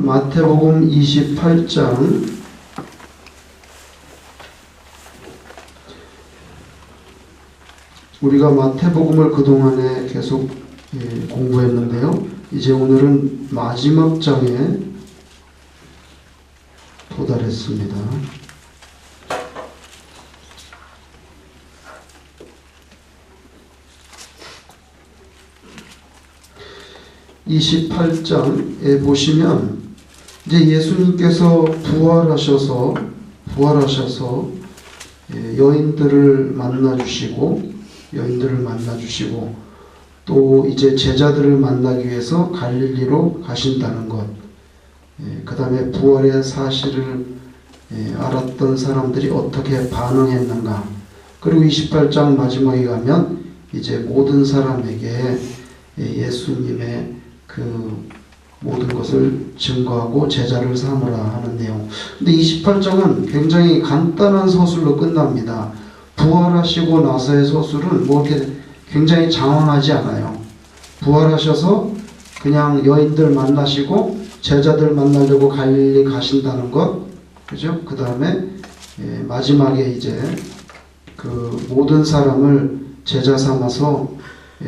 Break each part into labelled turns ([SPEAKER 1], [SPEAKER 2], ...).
[SPEAKER 1] 오늘은 마태복음 28장 우리가 마태복음을 그동안에 계속 공부했는데요. 이제 오늘은 마지막 장에 도달했습니다. (28장에) 보시면 이제 예수님께서 부활하셔서 여인들을 만나주시고 또 이제 제자들을 만나기 위해서 갈릴리로 가신다는 것, 그 다음에 부활의 사실을 알았던 사람들이 어떻게 반응했는가, 그리고 28장 마지막에 가면 이제 모든 사람에게 예수님의 그 모든 것을 증거하고 제자를 삼으라 하는 내용. 근데 28장은 굉장히 간단한 서술로 끝납니다. 부활하시고 나서의 서술은 뭐 이렇게 굉장히 장황하지 않아요. 부활하셔서 그냥 여인들 만나시고 제자들 만나려고 갈릴리 가신다는 것, 그죠? 그 다음에 마지막에 이제 그 모든 사람을 제자 삼아서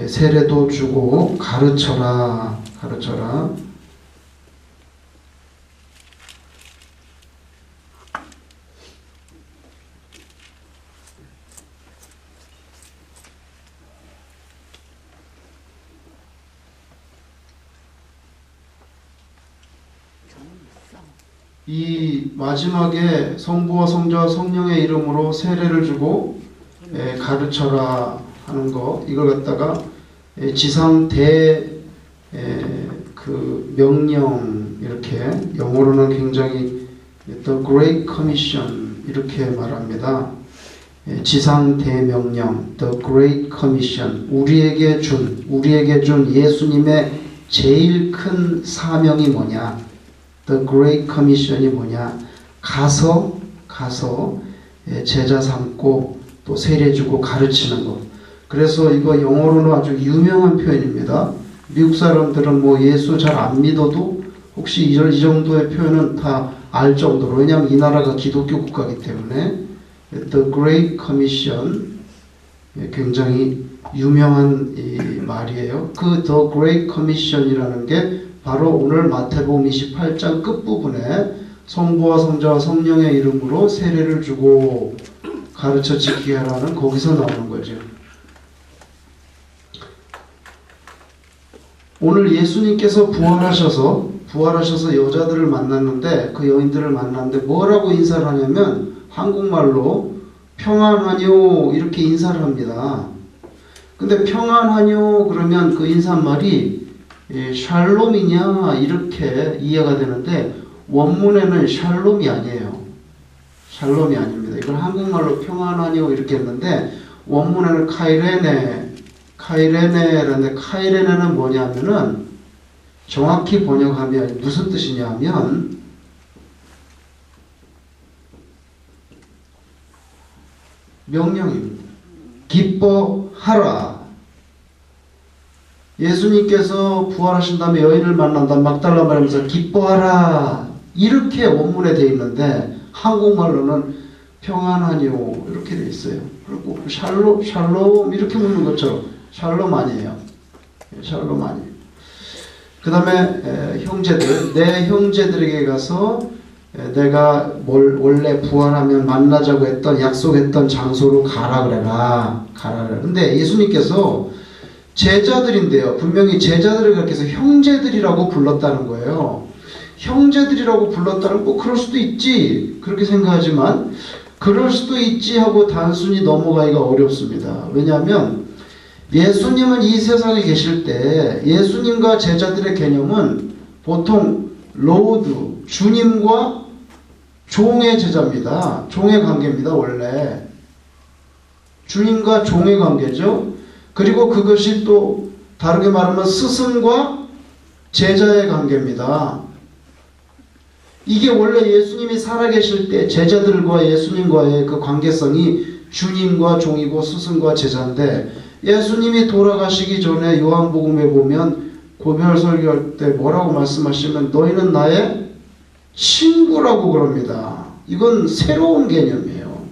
[SPEAKER 1] 세례도 주고 가르쳐라. 이 마지막에 성부와 성자와 성령의 이름으로 세례를 주고 가르쳐라 하는 거, 이걸 갖다가 지상 그 명령, 이렇게 영어로는 굉장히 The Great Commission 이렇게 말합니다. 지상 대명령, The Great Commission, 우리에게 준 예수님의 제일 큰 사명이 뭐냐? The Great Commission이 뭐냐? 가서 제자 삼고 또 세례 주고 가르치는 것. 그래서 이거 영어로는 아주 유명한 표현입니다. 미국 사람들은 뭐 예수 잘 안 믿어도 혹시 이 정도의 표현은 다 알 정도로, 왜냐하면 이 나라가 기독교 국가이기 때문에 The Great Commission 굉장히 유명한 이 말이에요. 그 The Great Commission이라는 게 바로 오늘 마태복음 28장 끝부분에 성부와 성자와 성령의 이름으로 세례를 주고 가르쳐 지키게 하라는, 거기서 나오는 거죠. 오늘 예수님께서 부활하셔서 여자들을 만났는데, 그 여인들을 만났는데 뭐라고 인사를 하냐면 한국말로 평안하뇨 이렇게 인사를 합니다. 근데 평안하뇨 그러면 그 인사말이 샬롬이냐 이렇게 이해가 되는데, 원문에는 샬롬이 아니에요. 샬롬이 아닙니다. 이걸 한국말로 평안하뇨 이렇게 했는데 원문에는 카이레네라는데, 카이레네는 뭐냐면은 정확히 번역하면 무슨 뜻이냐면 명령입니다. 기뻐하라. 예수님께서 부활하신 다음에 여인을 만난다, 막달라 말하면서 기뻐하라 이렇게 원문에 되어 있는데 한국말로는 평안하뇨 이렇게 되어 있어요. 그리고 샬롬 이렇게 묻는 것처럼 샬롬 아니에요. 샬롬 아니에요. 그 다음에 형제들, 내 형제들에게 가서 내가 원래 부활하면 만나자고 했던, 약속했던 장소로 가라 그래라. 근데 예수님께서 제자들인데요, 분명히 제자들을 그렇게 해서 형제들이라고 불렀다는 거예요. 형제들이라고 불렀다는, 뭐 그럴 수도 있지 그렇게 생각하지만, 그럴 수도 있지 하고 단순히 넘어가기가 어렵습니다. 왜냐하면 예수님은 이 세상에 계실 때 예수님과 제자들의 개념은 보통 로드, 주님과 종의 제자입니다. 종의 관계입니다. 원래 주님과 종의 관계죠. 그리고 그것이 또 다르게 말하면 스승과 제자의 관계입니다. 이게 원래 예수님이 살아계실 때 제자들과 예수님과의 그 관계성이 주님과 종이고 스승과 제자인데, 예수님이 돌아가시기 전에 요한복음에 보면 고별 설교할 때 뭐라고 말씀하시면, 너희는 나의 친구라고 그럽니다. 이건 새로운 개념이에요.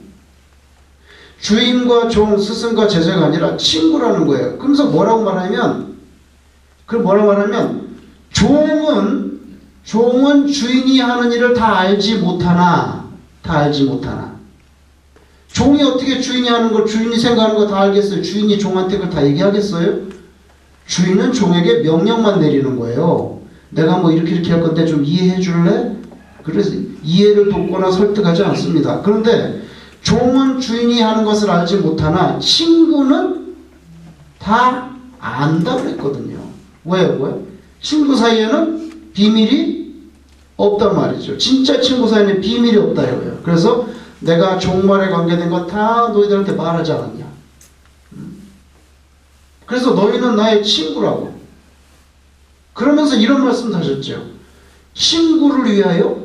[SPEAKER 1] 주인과 종, 스승과 제자가 아니라 친구라는 거예요. 그러면서 뭐라고 말하면 종은 주인이 하는 일을 다 알지 못하나 종이 어떻게 주인이 하는 걸, 주인이 생각하는 거 다 알겠어요? 주인이 종한테 그걸 다 얘기하겠어요? 주인은 종에게 명령만 내리는 거예요. 내가 뭐 이렇게 할 건데 좀 이해해 줄래? 그래서 이해를 돕거나 설득하지 않습니다. 그런데 종은 주인이 하는 것을 알지 못하나 친구는 다 안다 그랬거든요. 왜요? 친구 사이에는 비밀이 없단 말이죠. 진짜 친구 사이에는 비밀이 없다 이거예요. 그래서 내가 종말에 관계된 거 다 너희들한테 말하지 않았냐. 그래서 너희는 나의 친구라고. 그러면서 이런 말씀도 하셨죠. 친구를 위하여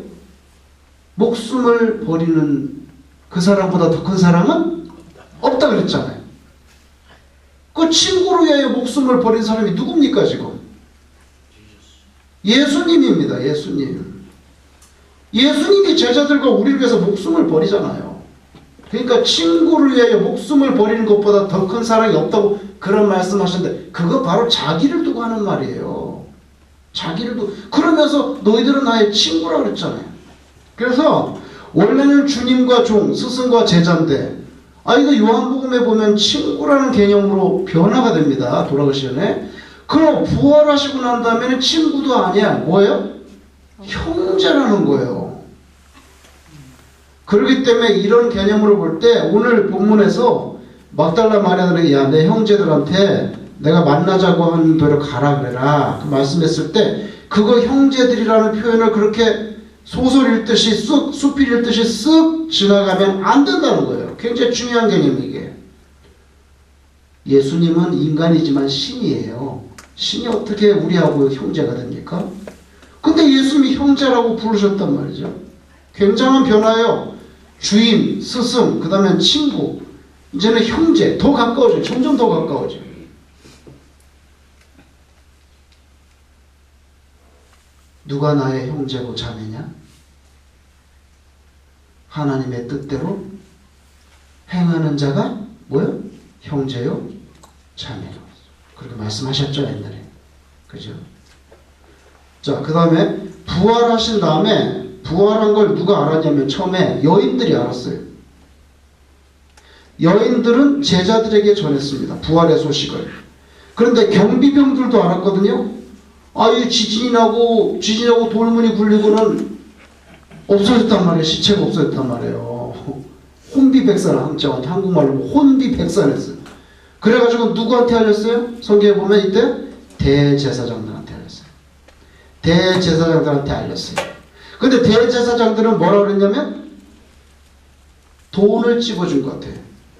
[SPEAKER 1] 목숨을 버리는 그 사람보다 더 큰 사랑은 없다 그랬잖아요. 그 친구를 위하여 목숨을 버린 사람이 누굽니까 지금? 예수님입니다. 예수님이 제자들과 우리를 위해서 목숨을 버리잖아요. 그러니까 친구를 위하여 목숨을 버리는 것보다 더 큰 사랑이 없다고 그런 말씀하셨는데 그거 바로 자기를 두고 하는 말이에요. 자기를 두고. 그러면서 너희들은 나의 친구라고 그랬잖아요. 그래서 원래는 주님과 종, 스승과 제자인데 이거 요한복음에 보면 친구라는 개념으로 변화가 됩니다. 돌아가시 전에. 그럼 부활하시고 난 다음에는 친구도 아니야. 뭐예요? 형제라는 거예요. 그렇기 때문에 이런 개념으로 볼 때 오늘 본문에서 막달라 마리아들에게 야, 내 형제들한테 내가 만나자고 하는 대로 가라 그래라 그 말씀했을 때 그거 형제들이라는 표현을 그렇게 소설 읽듯이 수필 읽듯이 쓱 지나가면 안 된다는 거예요. 굉장히 중요한 개념이 이게. 예수님은 인간이지만 신이에요. 신이 어떻게 우리하고 형제가 됩니까? 근데 예수님이 형제라고 부르셨단 말이죠. 굉장한 변화예요. 주인, 스승, 그 다음에 친구, 이제는 형제, 더 가까워져요. 점점 더 가까워져요. 누가 나의 형제고 자매냐? 하나님의 뜻대로 행하는 자가 뭐요? 형제요? 자매요. 그렇게 말씀하셨죠 옛날에. 그죠? 자, 그 다음에 부활하신 다음에 부활한 걸 누가 알았냐면 처음에 여인들이 알았어요. 여인들은 제자들에게 전했습니다. 부활의 소식을. 그런데 경비병들도 알았거든요. 이 지진이 나고 돌문이 굴리고는 없어졌단 말이에요. 시체가 없어졌단 말이에요. 혼비백산, 한국말로 혼비백산했어요. 그래가지고 누구한테 알렸어요? 성경에 보면 이때 대제사장들한테 알렸어요. 대제사장들한테 알렸어요. 근데 대제사장들은 뭐라고 그랬냐면 돈을 찝어준 것 같아요.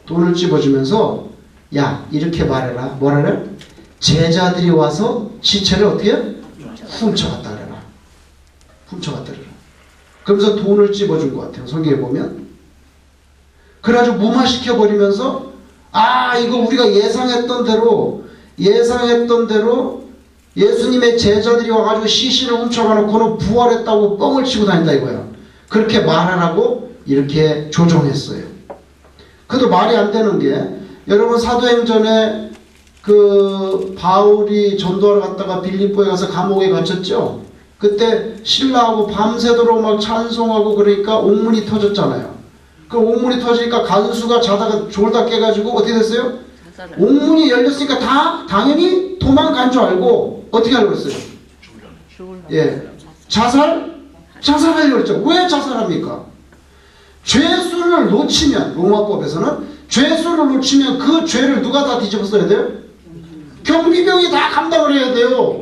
[SPEAKER 1] 돈을 찝어주면서 야, 이렇게 말해라. 뭐라 그래? 제자들이 와서 시체를 어떻게 해? 훔쳐갔다 그래라. 훔쳐갔다 그래라. 그러면서 돈을 찝어준 것 같아요. 성경에 보면. 그래가지고 무마시켜버리면서 이거 우리가 예상했던 대로 예수님의 제자들이 와가지고 시신을 훔쳐가놓고는 부활했다고 뻥을 치고 다닌다 이거야. 그렇게 말하라고 이렇게 조종했어요. 그래도 말이 안 되는 게 여러분 사도행전에 그 바울이 전도하러 갔다가 빌립보에 가서 감옥에 갇혔죠. 그때 신라하고 밤새도록 막 찬송하고 그러니까 옥문이 터졌잖아요. 그 옥문이 터지니까 간수가 자다가 졸다 깨가지고 어떻게 됐어요? 옥문이 열렸으니까 당연히 도망간 줄 알고 어떻게 하려고 했어요? 예, 자살하려고 했죠. 왜 자살합니까? 죄수를 놓치면 로마법에서는 죄수를 놓치면 그 죄를 누가 다 뒤집어 써야 돼요? 경비병이 다 감당을 해야 돼요.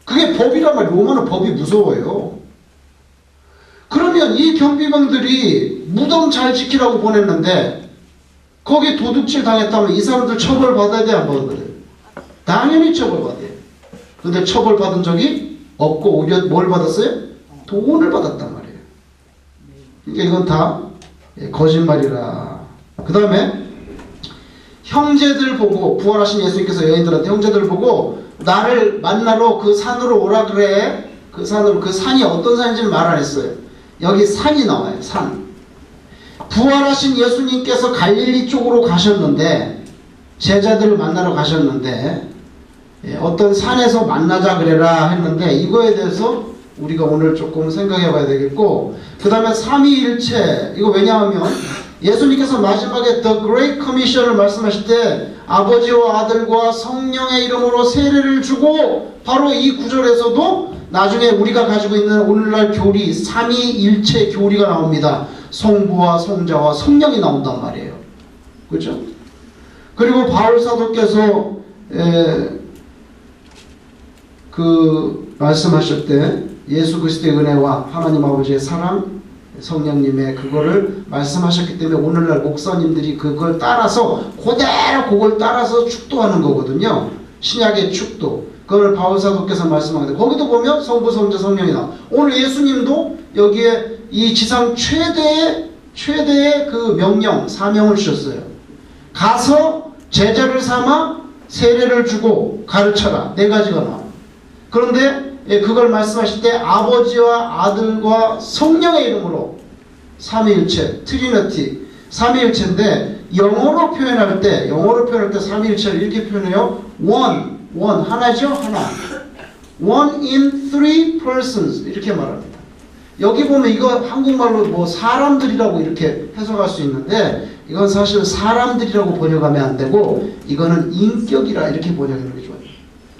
[SPEAKER 1] 그게 법이란 말이에요. 로마는 법이 무서워요. 그러면 이 경비병들이 무덤 잘 지키라고 보냈는데 거기 도둑질 당했다면 이 사람들 처벌받아야 돼, 안 받아야 돼? 당연히 처벌받아요. 근데 처벌받은 적이 없고 오히려 뭘 받았어요? 돈을 받았단 말이에요. 그러니까 이건 다 거짓말이라. 그 다음에 형제들 보고, 부활하신 예수님께서 여인들한테 형제들 보고 나를 만나러 그 산으로 오라 그래. 그 산으로. 그 산이 어떤 산인지는 말 안 했어요. 여기 산이 나와요. 산. 부활하신 예수님께서 갈릴리 쪽으로 가셨는데, 제자들을 만나러 가셨는데, 어떤 산에서 만나자 그래라 했는데, 이거에 대해서 우리가 오늘 조금 생각해 봐야 되겠고, 그 다음에 삼위일체. 이거 왜냐하면 예수님께서 마지막에 The Great Commission을 말씀하실 때 아버지와 아들과 성령의 이름으로 세례를 주고, 바로 이 구절에서도 나중에 우리가 가지고 있는 오늘날 교리, 삼위일체 교리가 나옵니다. 성부와 성자와 성령이 나온단 말이에요. 그렇죠? 그리고 바울 사도께서 말씀하실 때 예수 그리스도의 은혜와 하나님 아버지의 사랑, 성령님의 그거를 말씀하셨기 때문에 오늘날 목사님들이 그걸 따라서 그걸 따라서 축도하는 거거든요. 신약의 축도. 그걸 바울 사도께서 말씀하는데, 거기도 보면 성부, 성자, 성령이 나와. 오늘 예수님도 여기에 이 지상 최대의 그 명령, 사명을 주셨어요. 가서 제자를 삼아 세례를 주고 가르쳐라. 4가지가 나와. 그런데 그걸 말씀하실 때 아버지와 아들과 성령의 이름으로, 삼위일체, 트리니티, 삼위일체인데 영어로 표현할 때 삼위일체를 이렇게 표현해요. one, 하나죠? 하나. one in three persons 이렇게 말합니다. 여기 보면 이거 한국말로 뭐 사람들이라고 이렇게 해석할 수 있는데, 이건 사실 사람들이라고 번역하면 안 되고 이거는 인격이라 이렇게 번역하는 게 좋아요.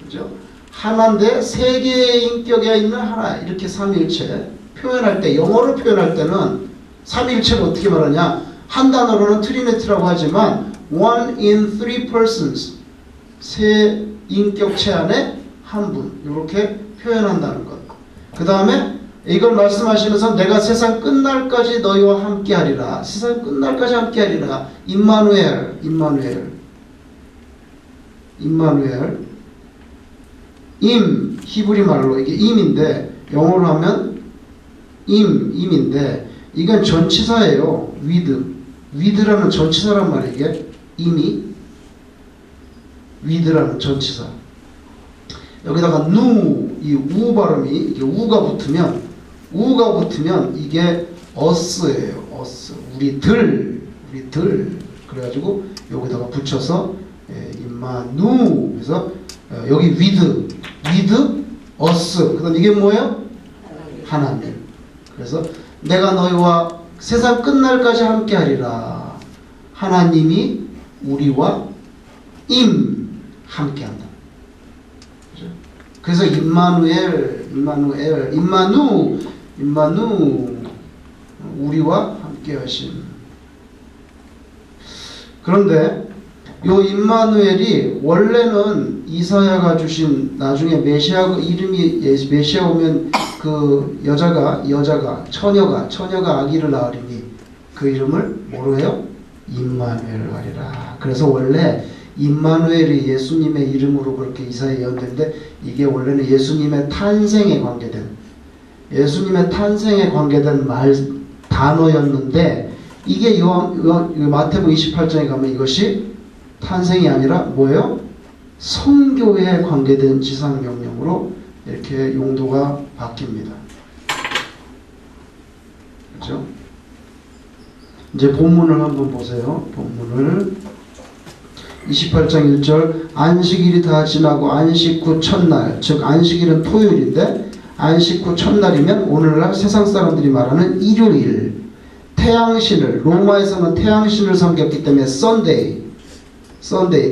[SPEAKER 1] 그죠? 하나인데 3개의 인격에 있는 하나, 이렇게 삼위일체 표현할 때, 영어로 표현할 때는 삼위일체를 어떻게 말하냐, 한 단어로는 트리니티라고 하지만 one in three persons, 3인격체 안에 한 분, 이렇게 표현한다는 것. 그 다음에 이걸 말씀하시면서 내가 세상 끝날까지 너희와 함께하리라. 세상 끝날까지 함께하리라. 임마누엘. 히브리 말로 이게 임인데, 영어로 하면 임인데, 이건 전치사예요. with라는 전치사란 말이에요. 이게 임이 with라는 전치사. 여기다가 이 우 발음이, 이게 우가 붙으면 이게 us예요. us. 우리들. 그래가지고 여기다가 붙여서 임마누. 그래서 여기 with us. 그 다음 이게 뭐예요? 하나님. 그래서 내가 너희와 세상 끝날까지 함께하리라. 하나님이 우리와 함께한다. 그래서 임마누, 우리와 함께하신. 그런데 요 임마누엘이 원래는 이사야가 주신, 나중에 메시아 이름이, 메시아 오면 그 여자가 처녀가 아기를 낳으리니 그 이름을 뭐로 해요? 임마누엘을 하리라. 그래서 원래 임마누엘이 예수님의 이름으로 그렇게 이사야에 예언되는데, 이게 원래는 예수님의 탄생에 관계된 단어였는데, 이게 마태복음 28장에 가면 이것이 탄생이 아니라 뭐예요? 성교회에 관계된 지상명령으로 이렇게 용도가 바뀝니다. 그렇죠? 이제 본문을 한번 보세요. 본문을 28장 1절, 안식일이 다 지나고 안식 후 첫날, 즉 안식일은 토요일인데 안식 후 첫날이면 오늘날 세상 사람들이 말하는 일요일, 태양신을, 로마에서는 태양신을 섬겼기 때문에 썬데이,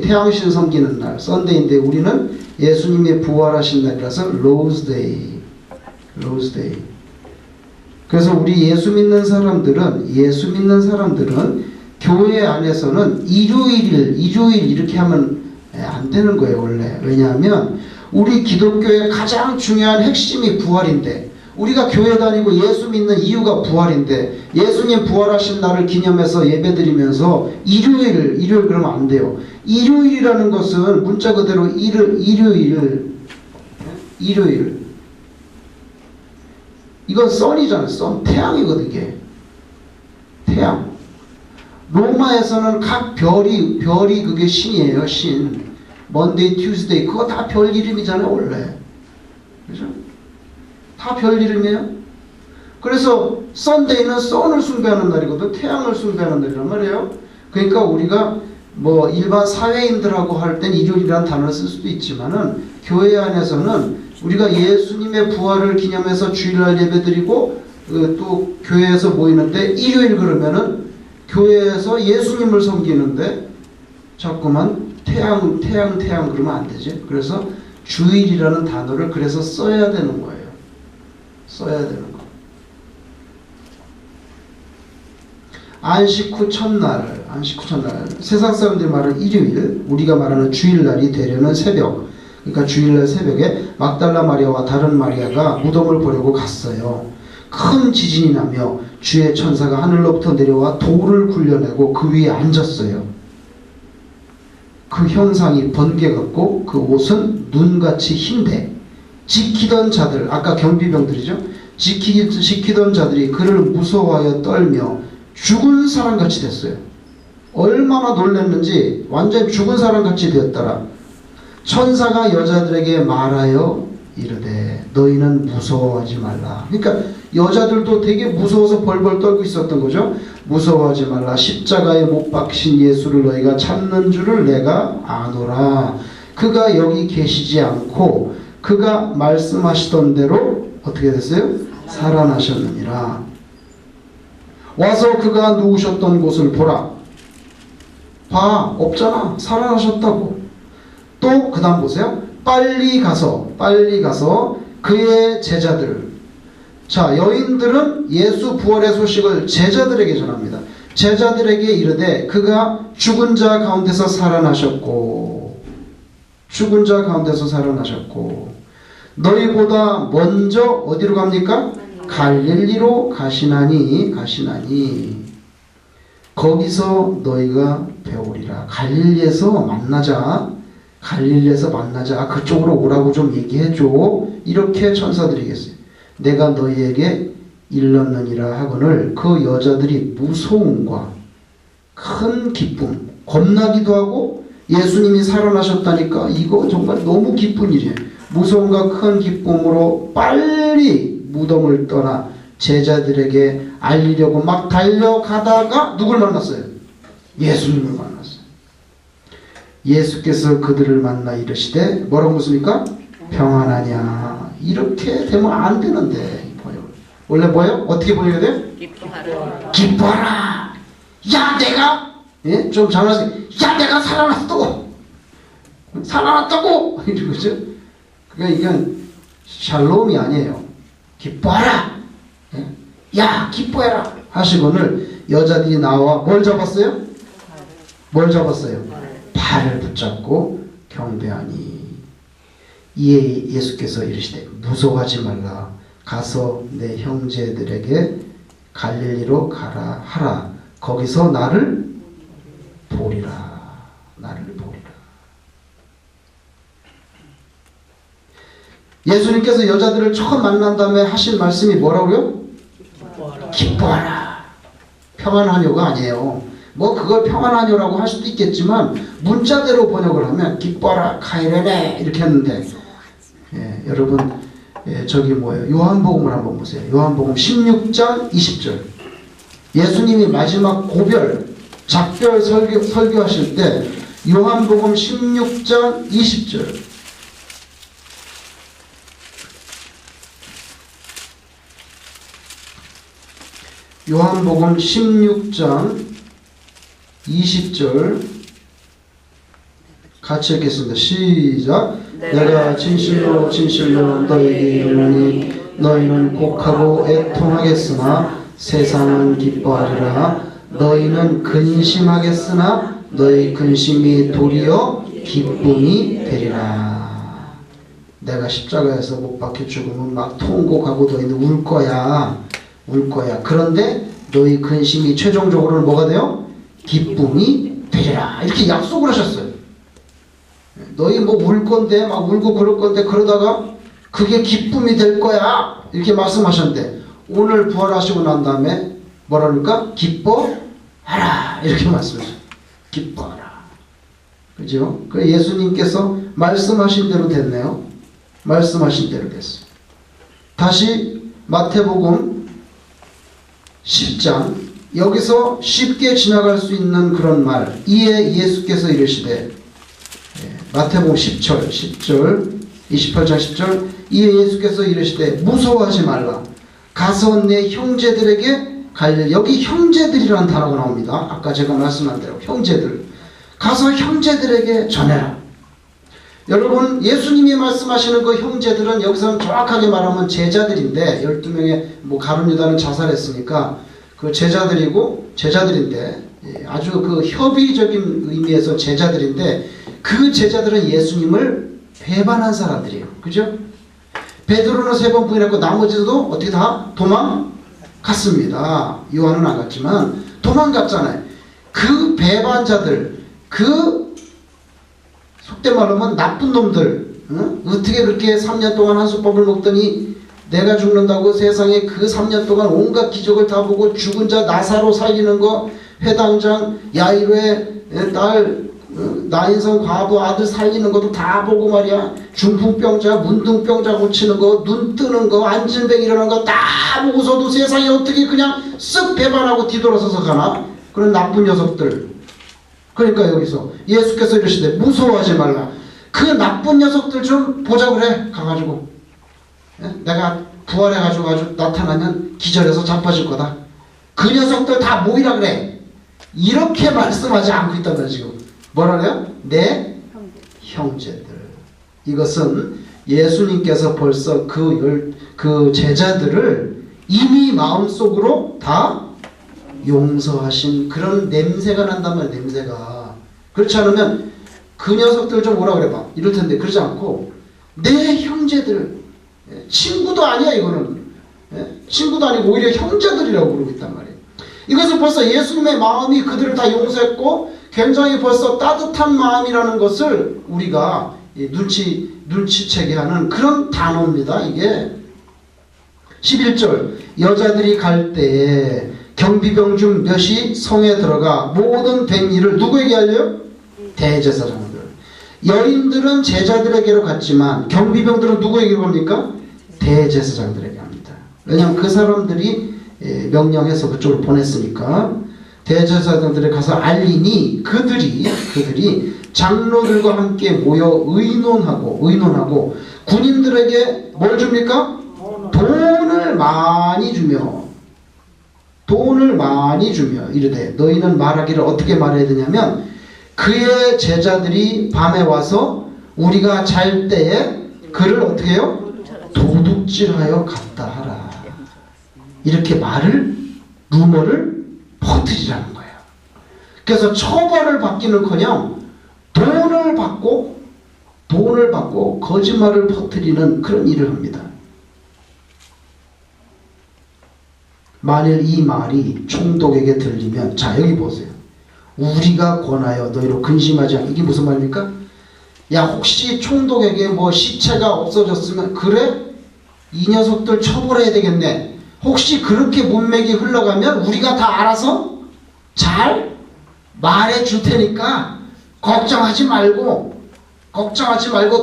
[SPEAKER 1] 태양신 섬기는 날, 썬데이인데 우리는 예수님이 부활하신 날이라서 로즈데이. 그래서 우리 예수 믿는 사람들은 교회 안에서는 일요일 이렇게 하면 안 되는 거예요, 원래. 왜냐하면 우리 기독교의 가장 중요한 핵심이 부활인데, 우리가 교회 다니고 예수 믿는 이유가 부활인데, 예수님 부활하신 날을 기념해서 예배드리면서 일요일 그러면 안 돼요. 일요일이라는 것은 문자 그대로 일요일. 이건 썬이잖아요. 썬. 태양이거든, 이게. 태양. 로마에서는 각 별이 그게 신이에요, 신. 먼데이, 튜스데이, 그거 다 별 이름이잖아요, 원래. 그죠? 다 별 이름이에요. 그래서 썬데이는 선을 숭배하는 날이거든. 태양을 숭배하는 날이란 말이에요. 그러니까 우리가 뭐 일반 사회인들하고 할 땐 일요일이라는 단어를 쓸 수도 있지만은 교회 안에서는 우리가 예수님의 부활을 기념해서 주일날 예배드리고 또 교회에서 모이는데 일요일 그러면은 교회에서 예수님을 섬기는데 자꾸만 태양 그러면 안 되지. 그래서 주일이라는 단어를 그래서 써야 되는 거예요. 써야 되는 거. 안식 후 첫날. 세상 사람들이 말하는 일요일, 우리가 말하는 주일날이 되려는 새벽. 그러니까 주일날 새벽에 막달라 마리아와 다른 마리아가 무덤을 보려고 갔어요. 큰 지진이 나며 주의 천사가 하늘로부터 내려와 돌을 굴려내고 그 위에 앉았어요. 그 형상이 번개 같고 그 옷은 눈같이 흰데 지키던 자들, 아까 경비병들이죠. 지키던 자들이 그를 무서워하여 떨며 죽은 사람같이 됐어요. 얼마나 놀랐는지 완전 죽은 사람같이 되었더라. 천사가 여자들에게 말하여 이르되 너희는 무서워하지 말라. 그러니까 여자들도 되게 무서워서 벌벌 떨고 있었던 거죠. 무서워하지 말라. 십자가에 못 박힌 예수를 너희가 찾는 줄을 내가 아노라. 그가 여기 계시지 않고 그가 말씀하시던 대로 어떻게 됐어요? 살아나셨느니라. 와서 그가 누우셨던 곳을 보라. 봐, 없잖아. 살아나셨다고. 또 그 다음 보세요. 빨리 가서 그의 제자들. 자, 여인들은 예수 부활의 소식을 제자들에게 전합니다. 제자들에게 이르되 그가 죽은 자 가운데서 살아나셨고 너희보다 먼저 어디로 갑니까? 갈릴리로 가시나니 거기서 너희가 배우리라. 갈릴리에서 만나자. 그쪽으로 오라고 좀 얘기해줘. 이렇게 천사들이 얘기했어요. 내가 너희에게 일렀느니라 하거늘 그 여자들이 무서움과 큰 기쁨, 겁나기도 하고 예수님이 살아나셨다니까 이거 정말 너무 기쁜 일이에요. 무서움과 큰 기쁨으로 빨리 무덤을 떠나 제자들에게 알리려고 막 달려가다가 누굴 만났어요? 예수님을 만났어요. 예수께서 그들을 만나 이르시되 뭐라고 묻습니까? 평안하냐. 이렇게 되면 안 되는데 원래 뭐예요? 어떻게 보여야 돼요? 기뻐하라. 야 내가 좀 장난치. 야 내가 살아났다고 이러죠. 그러니까 이건 샬롬이 아니에요. 기뻐하라. 야 기뻐해라 하시고는 여자들이 나와 뭘 잡았어요? 발을 붙잡고 경배하니 이에 예수께서 이르시되 무서워하지 말라. 가서 내 형제들에게 갈릴리로 가라 하라. 거기서 나를 보리라. 예수님께서 여자들을 처음 만난 다음에 하신 말씀이 뭐라고요? 기뻐하라. 평안하뇨가 아니에요. 뭐 그걸 평안하뇨라고 할 수도 있겠지만 문자대로 번역을 하면 기뻐하라 카이레네 이렇게 했는데 여러분 저기 뭐예요? 요한복음을 한번 보세요. 요한복음 16장 20절. 예수님이 마지막 고별 작별 설교하실 때 요한복음 16장 20절. 요한복음 16장 20절 같이 읽겠습니다. 시작. 내가 진실로 너희에게 이르노니 너희는 곡하고 애통하겠으나 세상은 기뻐하리라. 너희는 근심하겠으나 너희 근심이 도리어 기쁨이 되리라. 내가 십자가에서 못 박혀 죽으면 막 통곡하고 너희는 울 거야. 그런데 너희 근심이 최종적으로는 뭐가 돼요? 기쁨이 되리라. 이렇게 약속을 하셨어요. 너희 뭐 울 건데 막 울고 그럴 건데 그러다가 그게 기쁨이 될 거야. 이렇게 말씀하셨는데 오늘 부활하시고 난 다음에 뭐라니까? 기뻐하라. 이렇게 말씀하셨어요. 기뻐하라. 그죠? 그 예수님께서 말씀하신 대로 됐네요. 말씀하신 대로 됐어요. 다시 마태복음 10장, 여기서 쉽게 지나갈 수 있는 그런 말. 이에 예수께서 이르시되, 마태복음 10절 28장 10절, 이에 예수께서 이르시되 무서워하지 말라. 가서 내 형제들에게 갈릴리. 여기 형제들이라는 단어가 나옵니다. 아까 제가 말씀한 대로 형제들. 가서 형제들에게 전해라. 여러분, 예수님이 말씀하시는 그 형제들은 여기서는 정확하게 말하면 제자들인데, 12명의 가룟 유다는 자살했으니까 그 제자들인데, 아주 그 협의적인 의미에서 제자들인데, 그 제자들은 예수님을 배반한 사람들이에요. 그죠? 베드로는 3번 부인했고 나머지도 어떻게 다 도망갔습니다. 요한은 안 갔지만 도망갔잖아요. 그 배반자들, 그 속된 말로 하면 나쁜 놈들, 어떻게 그렇게 3년 동안 한솥밥을 먹더니 내가 죽는다고 세상에 그 3년 동안 온갖 기적을 다 보고 죽은 자 나사로 살리는 거, 회당장 야이로의 딸 나인성 과부 아들 살리는 것도 다 보고 말이야. 중풍병자, 문둥병자 고치는 거, 눈 뜨는 거, 안진뱅이 일어나는 거 다 보고서도 세상에 어떻게 그냥 쓱 배반하고 뒤돌아서서 가나? 그런 나쁜 녀석들. 그러니까 여기서 예수께서 이러시되 무서워하지 말라. 그 나쁜 녀석들 좀 보자 그래. 가가지고 내가 부활해가지고 나타나면 기절해서 자빠질 거다. 그 녀석들 다 모이라 그래. 이렇게 말씀하지 않고 있단 말이야 지금. 뭐라 그래요? 내 형제들. 이것은 예수님께서 벌써 그 제자들을 이미 마음속으로 다 용서하신 그런 냄새가 난단 말이에요. 냄새가. 그렇지 않으면 그 녀석들 좀 오라 그래봐 이럴 텐데, 그러지 않고 내 형제들. 친구도 아니야 이거는. 친구도 아니고 오히려 형제들이라고 부르고 있단 말이에요. 이것은 벌써 예수님의 마음이 그들을 다 용서했고 굉장히 벌써 따뜻한 마음이라는 것을 우리가 눈치채게 하는 그런 단어입니다. 이게 11절, 여자들이 갈 때에 경비병 중 몇이 성에 들어가 모든 된 일을 누구에게 알려요? 대제사장들. 여인들은 제자들에게로 갔지만 경비병들은 누구에게로 갑니까? 대제사장들에게 합니다. 왜냐하면 그 사람들이 명령해서 그쪽으로 보냈으니까. 대제사장들에 가서 알리니 그들이 장로들과 함께 모여 의논하고 군인들에게 뭘 줍니까? 돈을 많이 주며 이르되 너희는 말하기를 어떻게 말해야 되냐면, 그의 제자들이 밤에 와서 우리가 잘 때에 그를 어떻게 해요? 도둑질하여 갔다 하라. 이렇게 루머를 퍼뜨리라는 거예요. 그래서 처벌을 받기는커녕 돈을 받고 거짓말을 퍼뜨리는 그런 일을 합니다. 만일 이 말이 총독에게 들리면, 자 여기 보세요. 우리가 권하여 너희로 근심하지 않게. 이게 무슨 말입니까? 야, 혹시 총독에게 시체가 없어졌으면, 그래? 이 녀석들 처벌해야 되겠네. 혹시 그렇게 문맥이 흘러가면 우리가 다 알아서 잘 말해 줄 테니까 걱정하지 말고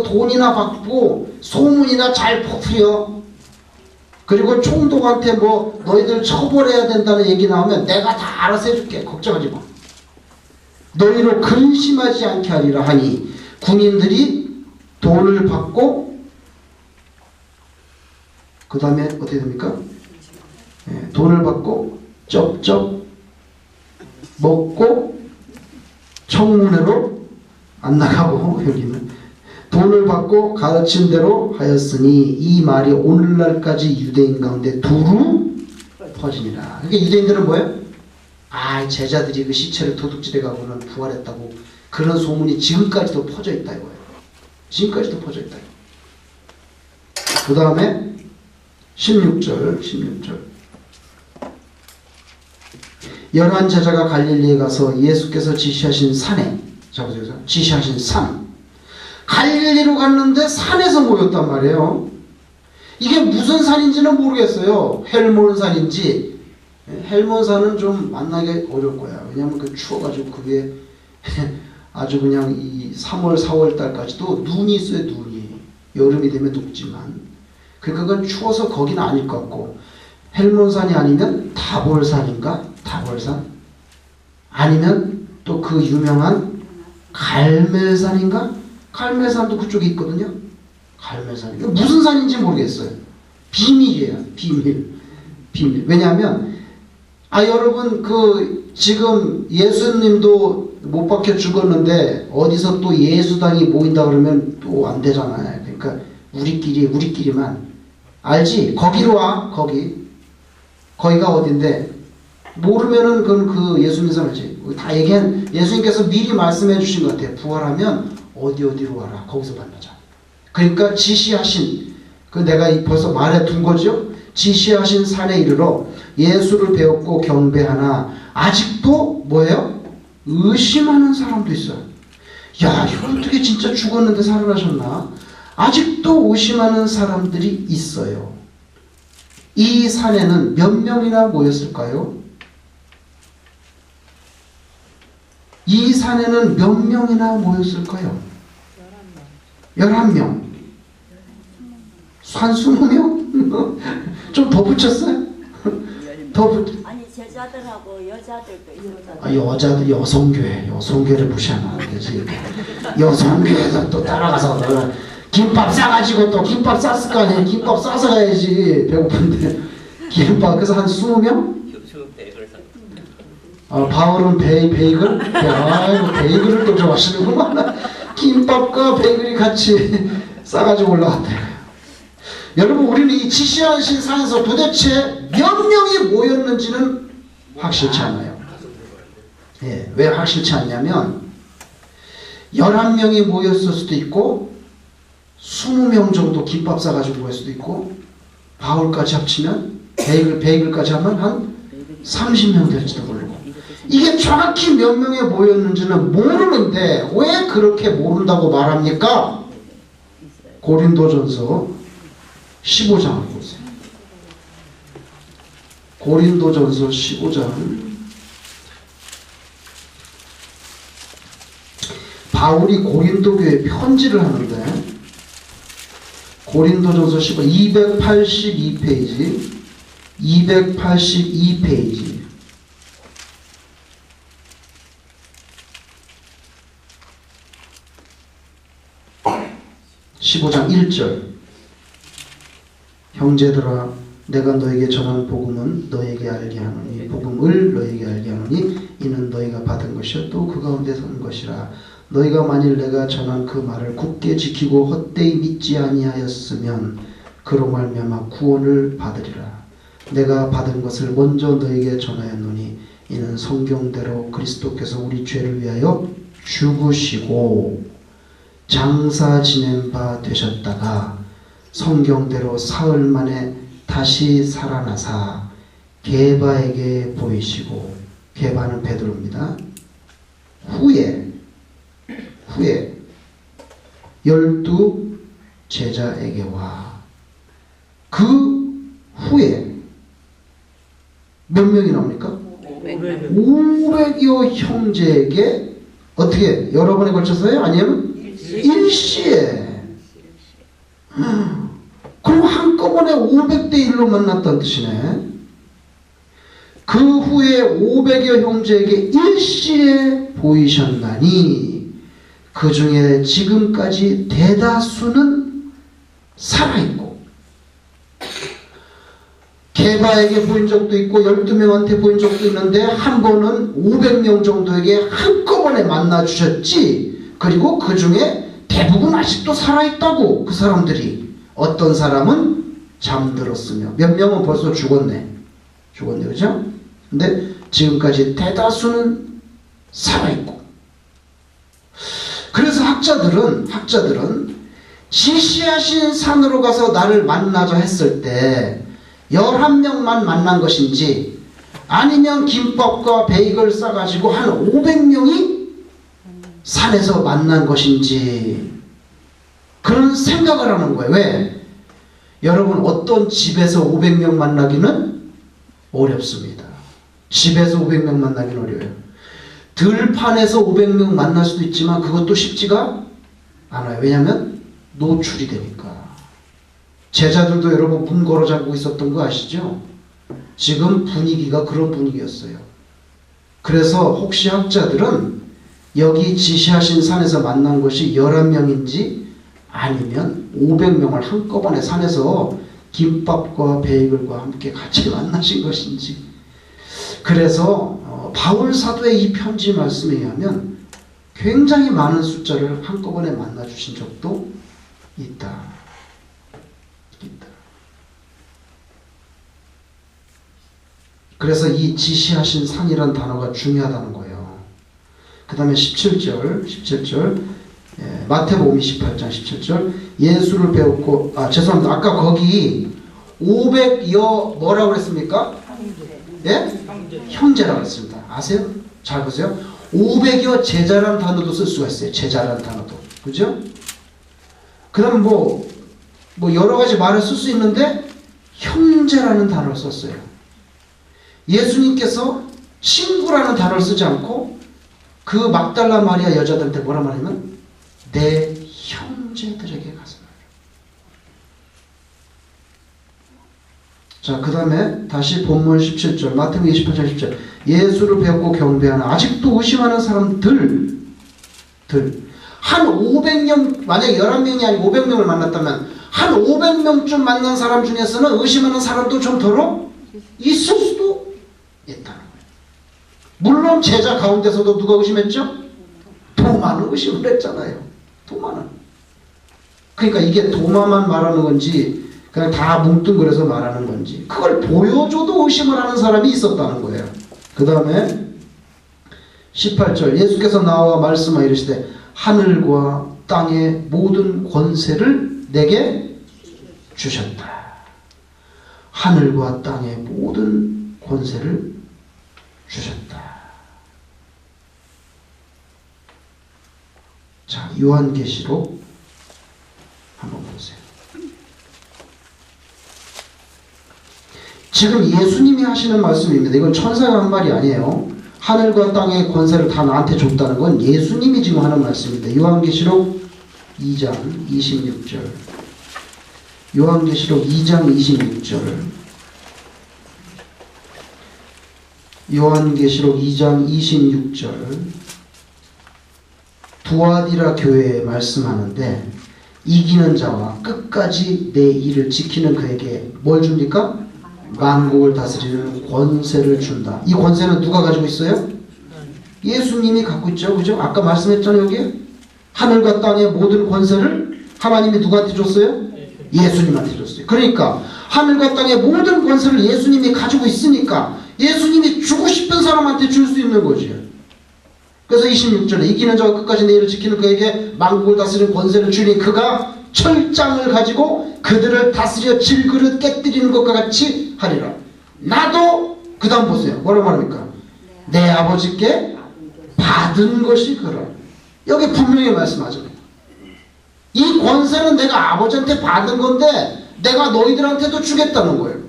[SPEAKER 1] 돈이나 받고 소문이나 잘 퍼뜨려. 그리고 총독한테 너희들 처벌해야 된다는 얘기 나오면 내가 다 알아서 해줄게. 걱정하지 마. 너희로 근심하지 않게 하리라 하니, 군인들이 돈을 받고 그 다음에 어떻게 됩니까? 돈을 받고 쩝쩝 먹고 청문회로 안 나가고, 여기는 돈을 받고 가르친 대로 하였으니 이 말이 오늘날까지 유대인 가운데 두루 퍼지니라. 그러니까 유대인들은 뭐예요? 제자들이 그 시체를 도둑질해 가고는 부활했다고 그런 소문이 지금까지도 퍼져 있다 이거예요. 지금까지도 퍼져 있다. 그 다음에 16절. 열한 제자가 갈릴리에 가서 예수께서 지시하신 산에, 지시하신 산, 갈릴리로 갔는데 산에서 모였단 말이에요. 이게 무슨 산인지는 모르겠어요. 헬몬산인지. 헬몬산은 좀 만나기 어려울 거야. 왜냐하면 추워가지고 그게 아주 그냥 이 3월 4월 달까지도 눈이 있어요. 눈이. 여름이 되면 녹지만 그러니까 그건 추워서 거기는 아닐 것 같고, 헬몬산이 아니면 다볼산인가? 다볼산? 아니면 또 그 유명한 갈멜산인가? 갈멜산도 그쪽에 있거든요. 갈멜산. 무슨 산인지 모르겠어요. 비밀이에요. 비밀. 왜냐하면 여러분 지금 예수님도 못 박혀 죽었는데 어디서 또 예수당이 모인다 그러면 또 안 되잖아요. 그러니까 우리끼리만 알지? 거기로 와. 거기가 어딘데? 모르면은 그건 그 예수님 알지? 다 예수님께서 미리 말씀해 주신 것 같아요. 부활하면 어디로 와라. 거기서 만나자. 그러니까 지시하신, 내가 벌써 말해 둔 거죠? 지시하신 산에 이르러 예수를 배웠고 경배하나 아직도 뭐예요? 의심하는 사람도 있어요. 야, 이거 어떻게 진짜 죽었는데 살아나셨나? 아직도 의심하는 사람들이 있어요. 이 산에는 몇 명이나 모였을까요? 이 산에는 몇 명이나 모였을까요? 11명. 한 20명? 좀 더 붙였어요?
[SPEAKER 2] 아니 제자들하고 여자들도 있었잖아요.
[SPEAKER 1] 여자들 여성교회를 무시하면 안 되지. 여성교회에서 또 따라가서 김밥 싸가지고 또 김밥 쌌을 거 아니에요. 김밥 싸서 가야지. 배고픈데 김밥. 그래서 한 20명? 바울은 베이글? 베이글을 또 좋아하시는구만. 김밥과 베이글이 같이 싸가지고 올라갔대요. 여러분, 우리는 이 지시하신 산에서 도대체 몇 명이 모였는지는 확실치 않아요. 예, 왜 확실치 않냐면 11명이 모였을 수도 있고 20명 정도 김밥 싸가지고 모일 수도 있고, 바울까지 합치면 베이글까지 하면 한 30명 될지도 모르고, 이게 정확히 몇 명이 모였는지는 모르는데 왜 그렇게 모른다고 말합니까? 고린도전서 15장을 보세요. 고린도전서 15장. 바울이 고린도 교회에 편지를 하는데, 고린도전서 15, 282페이지, 282페이지. 15장 1절. 형제들아, 내가 너에게 전하는 복음은 너에게 알게 하노니, 복음을 너에게 알게 하노니 이는 너희가 받은 것이요 또 그 가운데 선 것이라. 너희가 만일 내가 전한 그 말을 굳게 지키고 헛되이 믿지 아니하였으면 그로 말미암아 구원을 받으리라. 내가 받은 것을 먼저 너에게 전하였노니 이는 성경대로 그리스도께서 우리 죄를 위하여 죽으시고 장사 지낸 바 되셨다가 성경대로 사흘 만에 다시 살아나사 게바에게 보이시고, 게바는 베드로입니다. 후에 12 제자에게 와. 그 후에 몇 명이 나옵니까? 500여 형제에게 어떻게 여러 번에 걸쳐서요? 아니면 일시에. 그럼 한꺼번에 500대 1로 만났다는 뜻이네. 그 후에 500여 형제에게 일시에 보이셨나니 그 중에 지금까지 대다수는 살아있고, 게바에게 보인 적도 있고 12명한테 보인 적도 있는데 한 번은 500명 정도에게 한꺼번에 만나 주셨지. 그리고 그 중에 대부분 아직도 살아있다고. 그 사람들이 어떤 사람은 잠들었으며 몇 명은 벌써 죽었네, 그죠? 근데 지금까지 대다수는 살아있고. 그래서 학자들은 지시하신 산으로 가서 나를 만나자 했을 때 11명만 만난 것인지, 아니면 김밥과 베이글 싸가지고 한 500명이 산에서 만난 것인지 그런 생각을 하는 거예요. 왜? 여러분, 어떤 집에서 500명 만나기는 어렵습니다. 집에서 500명 만나기는 어려워요. 들판에서 500명 만날 수도 있지만 그것도 쉽지가 않아요. 왜냐하면 노출이 되니까. 제자들도 여러분 문 걸어 잠그고 있었던 거 아시죠? 지금 분위기가 그런 분위기였어요. 그래서 혹시 학자들은 여기 지시하신 산에서 만난 것이 11명인지 아니면 500명을 한꺼번에 산에서 김밥과 베이글과 함께 같이 만나신 것인지, 그래서 바울 사도의 이 편지 말씀에 의하면 굉장히 많은 숫자를 한꺼번에 만나 주신 적도 있다. 그래서 이 지시하신 산이란 단어가 중요하다는 거예요. 그 다음에 17절 마태복음 28장 17절 예수를 배웠고, 죄송합니다. 아까 거기 500여 뭐라고 그랬습니까? 예? 형제라고 했습니다. 아세요? 잘 보세요. 500여 제자라는 단어도 쓸 수가 있어요. 제자라는 단어도. 그죠? 그럼 뭐 여러 가지 말을 쓸 수 있는데 형제라는 단어를 썼어요. 예수님께서 친구라는 단어를 쓰지 않고 그 막달라 마리아 여자들한테 뭐라 말하면 내 형제들에게 가서 말해라. 자, 그 다음에 다시 본문 17절 마태복음 28장 10절 예수를 배웠고 경배하는 아직도 의심하는 사람들 한 500명, 만약에 11명이 아니고 500명을 만났다면 한 500명쯤 만난 사람 중에서는 의심하는 사람도 좀 덜어 있을 수도 있다는 거예요. 물론 제자 가운데서도 누가 의심했죠? 도마는 의심을 했잖아요. 도마는. 그러니까 이게 도마만 말하는 건지 그냥 다 뭉뚱그려서 말하는 건지 그걸 보여줘도 의심을 하는 사람이 있었다는 거예요. 그 다음에 18절 예수께서 나와 말씀하여 이르시되 하늘과 땅의 모든 권세를 내게 주셨다. 하늘과 땅의 모든 권세를 주셨다. 자, 요한계시록 한번 보세요. 지금 예수님이 하시는 말씀입니다. 이건 천사가 한 말이 아니에요. 하늘과 땅의 권세를 다 나한테 줬다는 건 예수님이 지금 하는 말씀입니다. 요한계시록 2장 26절 요한계시록 2장 26절 요한계시록 2장 26절 두아디라 교회에 말씀하는데 이기는 자와 끝까지 내 일을 지키는 그에게 뭘 줍니까? 만국을 다스리는 권세를 준다. 이 권세는 누가 가지고 있어요? 예수님이 갖고 있죠. 그죠? 아까 말씀했잖아요. 여기 하늘과 땅의 모든 권세를 하나님이 누구한테 줬어요? 예수님한테 줬어요. 그러니까 하늘과 땅의 모든 권세를 예수님이 가지고 있으니까 예수님이 주고 싶은 사람한테 줄 수 있는 거죠. 그래서 26절에 이기는 자와 끝까지 내 일을 지키는 그에게 만국을 다스리는 권세를 주니 그가 철장을 가지고 그들을 다스려 질그릇 깨뜨리는 것과 같이 하리라. 나도 그 다음 보세요. 뭐라고 말합니까? 내 아버지께 받은 것이 그라. 여기 분명히 말씀하죠. 이 권세는 내가 아버지한테 받은 건데 내가 너희들한테도 주겠다는 거예요.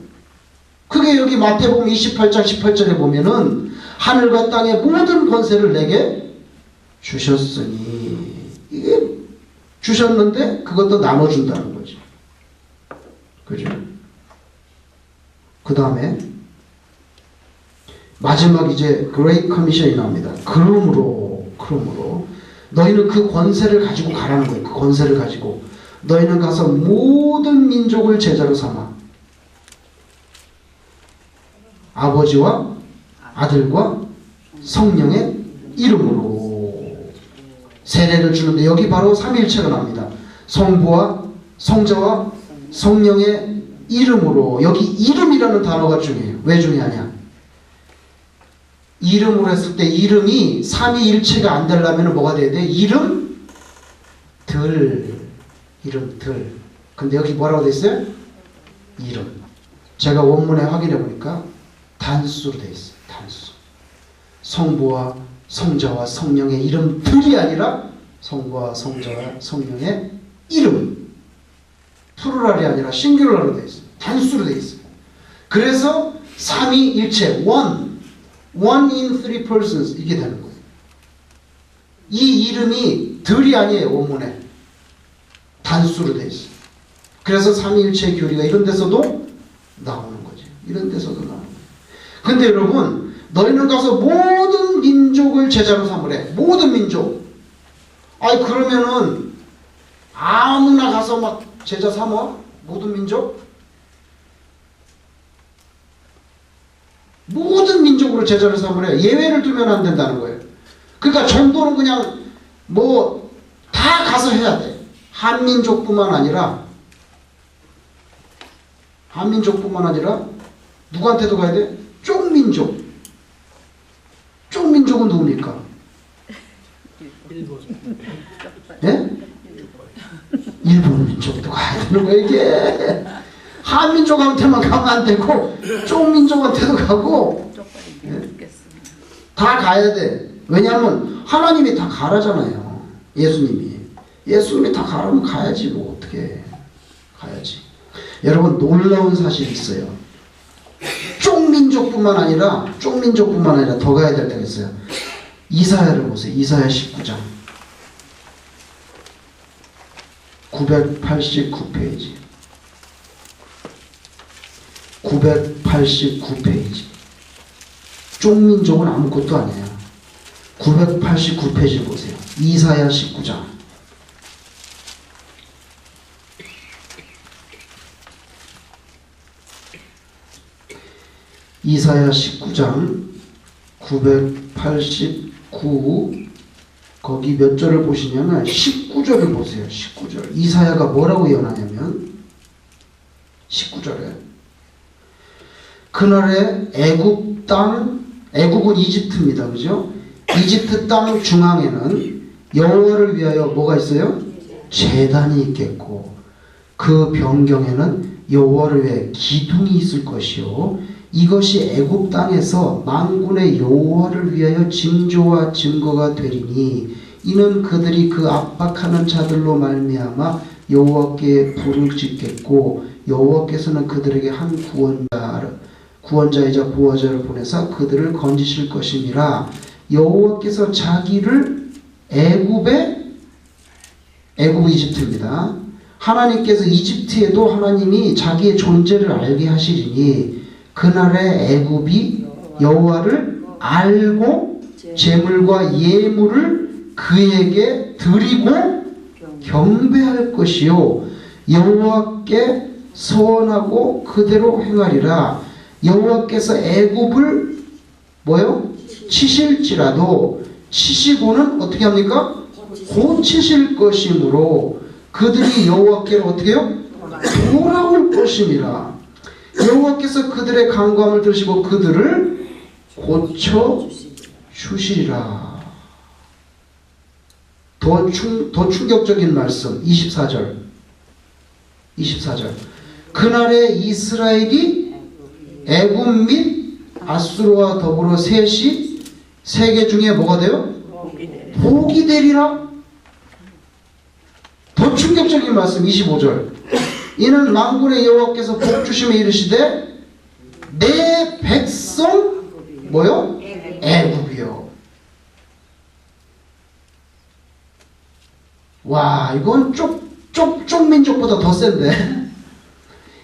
[SPEAKER 1] 그게 여기 마태복음 28장 18절에 보면은 하늘과 땅의 모든 권세를 내게 주셨으니 이게 주셨는데 그것도 나눠준다는 거지. 그죠? 그 다음에 마지막 이제 그레이트 커미션이 나옵니다. 그러므로 너희는 그 권세를 가지고 가라는 거예요. 그 권세를 가지고 너희는 가서 모든 민족을 제자로 삼아 아버지와 아들과 성령의 이름으로 세례를 주는데 여기 바로 삼위일체가 나옵니다. 성부와 성자와 성령의 이름으로. 여기 이름이라는 단어가 중요해요. 왜 중요하냐? 이름으로 했을 때 이름이 삼위일체가 안 되려면 뭐가 돼야 돼? 이름들. 근데 여기 뭐라고 돼 있어요? 이름. 제가 원문에 확인해 보니까 단수로 돼 있어요. 단수. 성부와 성자와 성령의 이름들이 아니라 성부와 성자와 성령의 이름. 플루랄이 아니라 싱귤러로 돼 있어요. 단수로 돼 있어요. 그래서 삼위일체, one in three persons 이게 되는 거예요. 이 이름이 들이 아니에요. 원문에 단수로 돼 있어요. 그래서 삼위일체 교리가 이런 데서도 나오는 거지. 이런 데서도 나오는 거지. 근데 여러분, 너희는 가서 모든 민족을 제자로 삼으래. 모든 민족. 아니 그러면은 아무나 가서 막 제자 삼아? 모든 민족? 모든 민족으로 제자를 삼으래. 예외를 두면 안 된다는 거예요. 그러니까 전도는 그냥 뭐 다 가서 해야 돼. 한민족뿐만 아니라 누구한테도 가야 돼? 쪽민족. 쪽민족은 누굽니까? 예? 일본 민족도 가야 되는 거야 이게. 한민족한테만 가면 안 되고 쪽민족한테도 가고 예? 다 가야 돼. 왜냐하면 하나님이 다 가라잖아요. 예수님이 다 가라면 가야지. 뭐 어떻게 가야지. 여러분 놀라운 사실이 있어요. 쪽민족뿐만 아니라 더 가야 될 때가 있어요. 이사야를 보세요. 이사야 19장 989페이지 989페이지. 쪽민족은 아무것도 아니에요. 989페이지 보세요. 이사야 19장 이사야 19장 989 거기 몇 절을 보시냐면 19절을 보세요. 19절. 이사야가 뭐라고 예언하냐면 19절에 그날에 애굽 땅, 애굽은 이집트입니다. 그죠? 이집트 땅 중앙에는 여호와를 위하여 뭐가 있어요? 제단이 있겠고 그 변경에는 여호와를 위해 기둥이 있을 것이요 이것이 애굽 땅에서 만군의 여호와를 위하여 징조와 증거가 되리니 이는 그들이 그 압박하는 자들로 말미암아 여호와께 불을 짓겠고 여호와께서는 그들에게 한 구원자이자 보호자를 보내사 그들을 건지실 것이니라. 여호와께서 자기를 애굽이 이집트입니다. 하나님께서 이집트에도 하나님이 자기의 존재를 알게 하시리니 그날에 애굽이 여호와를 알고 제물과 예물을 그에게 드리고 경배할 것이요 여호와께 서원하고 그대로 행하리라. 여호와께서 애굽을 뭐요? 치실지라도 치시고는 어떻게 합니까? 고치실 것이므로 그들이 여호와께로 어떻게 해요? 돌아올 것이니라. 여호와께서 그들의 간구함을 들으시고 그들을 고쳐 주시리라. 더 충격적인 말씀 24절 그날에 이스라엘이 애굽 및 아수르와 더불어 셋이 세계 중에 뭐가 돼요? 복이 되리라. 더 충격적인 말씀 25절 이는 만군의 여호와께서 복 주심에 이르시되 내 백성 뭐요? 애굽이요. 와 이건 쪽민족보다 더 센데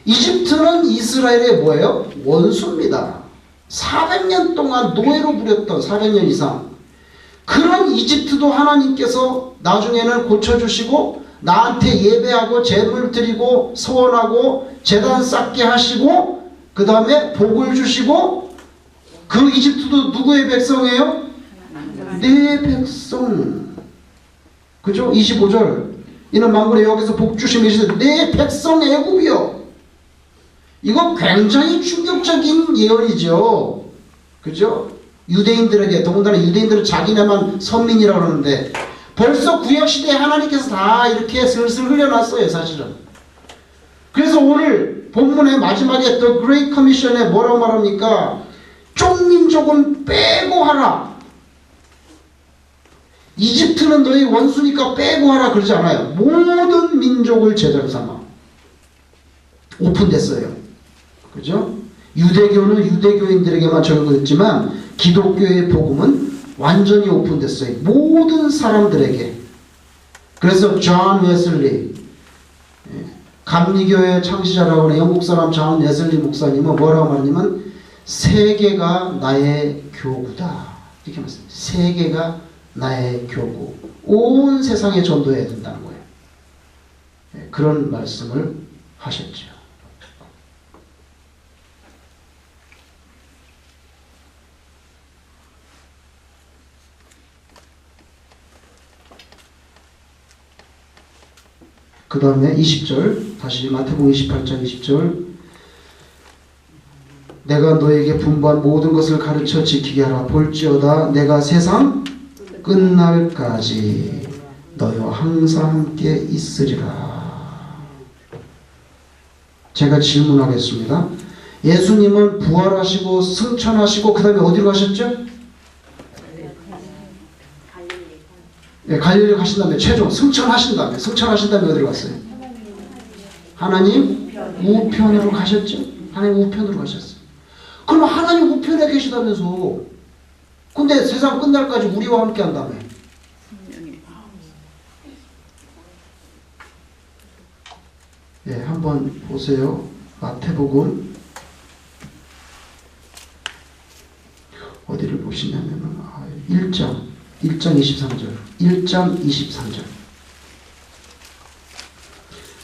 [SPEAKER 1] 이집트는 이스라엘의 뭐예요? 원수입니다. 400년 동안 노예로 부렸던 400년 이상 그런 이집트도 하나님께서 나중에는 고쳐주시고 나한테 예배하고 제물 드리고 서원하고 제단 쌓게 하시고 그 다음에 복을 주시고 그 이집트도 누구의 백성이에요? 내 백성. 그죠? 25절 이는 만군의 여호와께서 복 주심이 이르시되 내 백성 애굽이요. 이거 굉장히 충격적인 예언이죠. 그죠? 유대인들에게 더군다나 유대인들은 자기네만 선민이라고 그러는데 벌써 구약시대에 하나님께서 다 이렇게 슬슬 흘려놨어요 사실은. 그래서 오늘 본문의 마지막에 The Great Commission에 뭐라고 말합니까? 쪽민족은 빼고 하라. 이집트는 너희 원수니까 빼고 하라 그러지 않아요. 모든 민족을 제자로 삼아. 오픈됐어요. 그죠? 유대교는 유대교인들에게만 적용됐지만 기독교의 복음은 완전히 오픈됐어요. 모든 사람들에게. 그래서 존 웨슬리 감리교회 창시자라고 하는 영국 사람 존 웨슬리 목사님은 뭐라고 말하냐면 세계가 나의 교구다 이렇게 말씀합니다. 세계가 나의 교구. 온 세상에 전도해야 된다는 거예요. 그런 말씀을 하셨죠. 그 다음에 20절 다시 마태복음 28장 20절 내가 너에게 분부한 모든 것을 가르쳐 지키게 하라. 볼지어다 내가 세상 끝날까지 너희와 항상 함께 있으리라. 제가 질문하겠습니다. 예수님은 부활하시고 승천하시고 그 다음에 어디로 가셨죠? 네, 갈릴리 가신 다음에 최종 승천하신 다음에 어디로 갔어요? 하나님 우편으로 가셨죠? 하나님 우편으로 가셨어요. 그럼 하나님 우편에 계시다면서 근데 세상 끝날까지 우리와 함께 한다며. 예, 한번 보세요. 마태복음 어디를 보시냐면은 1장 23절 1장 23절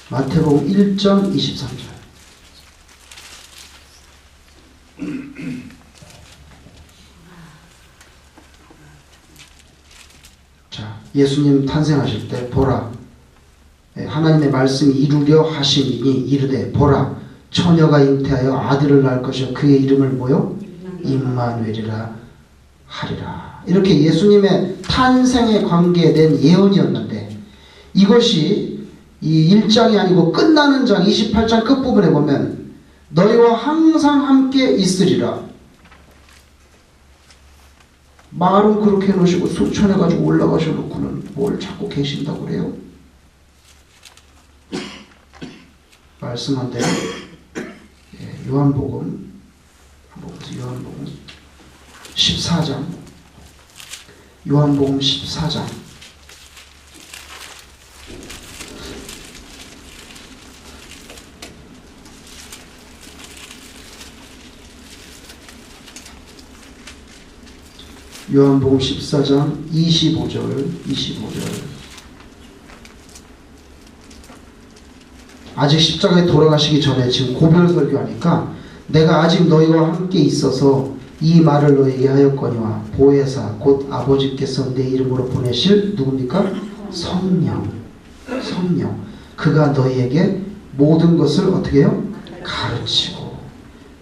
[SPEAKER 1] 마태복음 1장 23절 자, 예수님 탄생하실 때 보라 하나님의 말씀이 이루려 하시니 이르되 보라 처녀가 잉태하여 아들을 낳을 것이요 그의 이름을 뭐요? 임마누엘이라 하리라. 이렇게 예수님의 탄생에 관계된 예언이었는데 이것이 이 1장이 아니고 끝나는 장 28장 끝부분에 보면 너희와 항상 함께 있으리라. 말은 그렇게 해놓으시고 승천해가지고 올라가셔놓고는 뭘 자꾸 계신다고 그래요? 말씀한 대로 요한복음 한번 보세요. 요한복음 14장 요한복음 14장 25절 아직 십자가에 돌아가시기 전에 지금 고별 설교하니까 내가 아직 너희와 함께 있어서 이 말을 너희에게 하였거니와 보혜사 곧 아버지께서 내 이름으로 보내실 누굽니까? 성령 그가 너희에게 모든 것을 어떻게 해요? 가르치고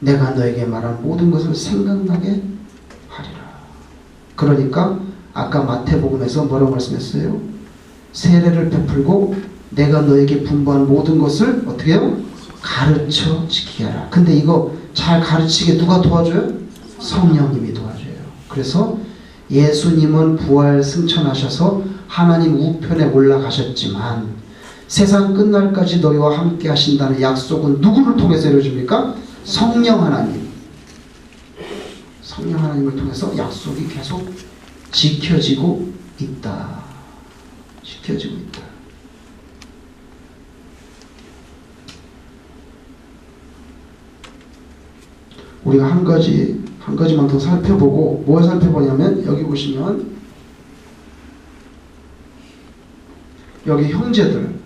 [SPEAKER 1] 내가 너에게 말한 모든 것을 생각나게 하리라. 그러니까 아까 마태복음에서 뭐라고 말씀했어요? 세례를 베풀고 내가 너에게 분부한 모든 것을 어떻게 해요? 가르쳐 지키게 하라. 근데 이거 잘 가르치게 누가 도와줘요? 성령님이 도와줘요. 그래서 예수님은 부활 승천하셔서 하나님 우편에 올라가셨지만 세상 끝날까지 너희와 함께 하신다는 약속은 누구를 통해서 이루어집니까? 성령 하나님을 통해서 약속이 계속 지켜지고 있다. 우리가 한 가지만 더 살펴보고 뭘 살펴보냐면 여기 보시면 여기 형제들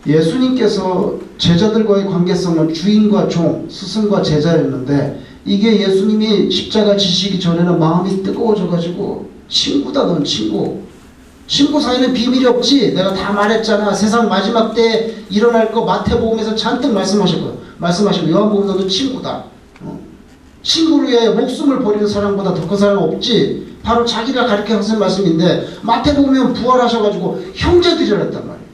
[SPEAKER 1] 예수님께서 제자들과의 관계성은 주인과 종, 스승과 제자였는데 이게 예수님이 십자가 지시기 전에는 마음이 뜨거워져가지고 친구다 넌 친구 사이는 비밀이 없지 내가 다 말했잖아 세상 마지막 때 일어날 거 마태복음에서 잔뜩 말씀하시고 요한복음에서도 친구다 친구를 위하여 목숨을 버리는 사람보다 더 큰 사람 없지 바로 자기가 가르쳐 하신 말씀인데 마태복음에 부활하셔가지고 형제들이라 했단 말이에요.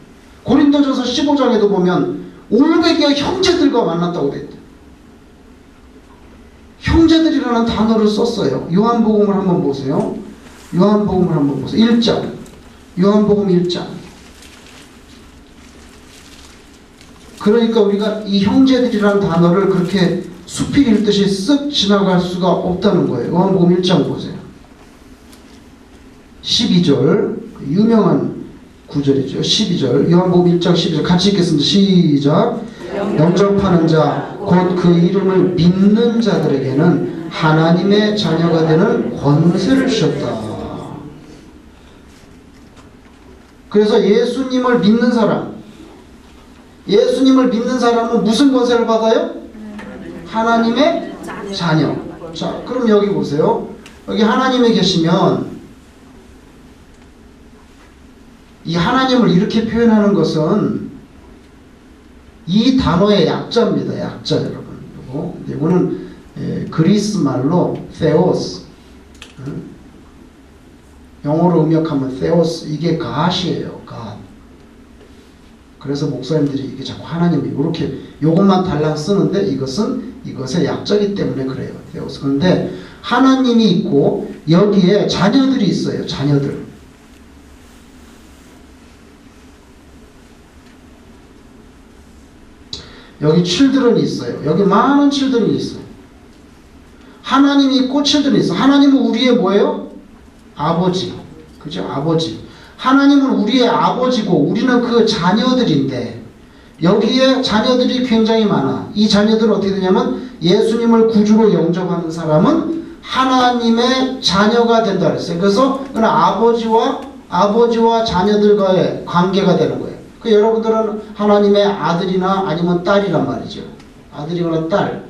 [SPEAKER 1] 고린도전서 15장에도 보면 500여 형제들과 만났다고 돼 있대. 형제들이라는 단어를 썼어요. 요한복음을 한번 보세요. 1장 요한복음 1장 그러니까 우리가 이 형제들이라는 단어를 그렇게 수필 읽듯이 쓱 지나갈 수가 없다는 거예요. 요한복음 1장 보세요. 12절 유명한 9절이죠. 12절. 요한복음 1장 12절 같이 읽겠습니다. 시작. 영접하는 자, 곧 그 이름을 믿는 자들에게는 하나님의 자녀가 되는 권세를 주셨다. 그래서 예수님을 믿는 사람, 예수님을 믿는 사람은 무슨 권세를 받아요? 하나님의 자녀. 자, 그럼 여기 보세요. 여기 하나님에 계시면 이 하나님을 이렇게 표현하는 것은 이 단어의 약자입니다. 약자 여러분. 이거는 그리스 말로 theos. 영어로 음역하면 theos. 이게 God이에요. God. 그래서 목사님들이 이게 자꾸 하나님이 이렇게 요것만 달랑 쓰는데 이것의 약자이기 때문에 그래요. theos. 그런데 하나님이 있고 여기에 자녀들이 있어요. 자녀들. 여기 children이 있어요. 여기 많은 children이 있어요. 하나님이 있고 children이 있어요. 하나님은 우리의 뭐예요? 아버지. 그죠? 아버지. 하나님은 우리의 아버지고 우리는 그 자녀들인데 여기에 자녀들이 굉장히 많아. 이 자녀들은 어떻게 되냐면 예수님을 구주로 영접하는 사람은 하나님의 자녀가 된다 그랬어요. 그래서 아버지와 자녀들과의 관계가 되는 거예요. 그 여러분들은 하나님의 아들이나 아니면 딸이란 말이죠. 아들이거나 딸.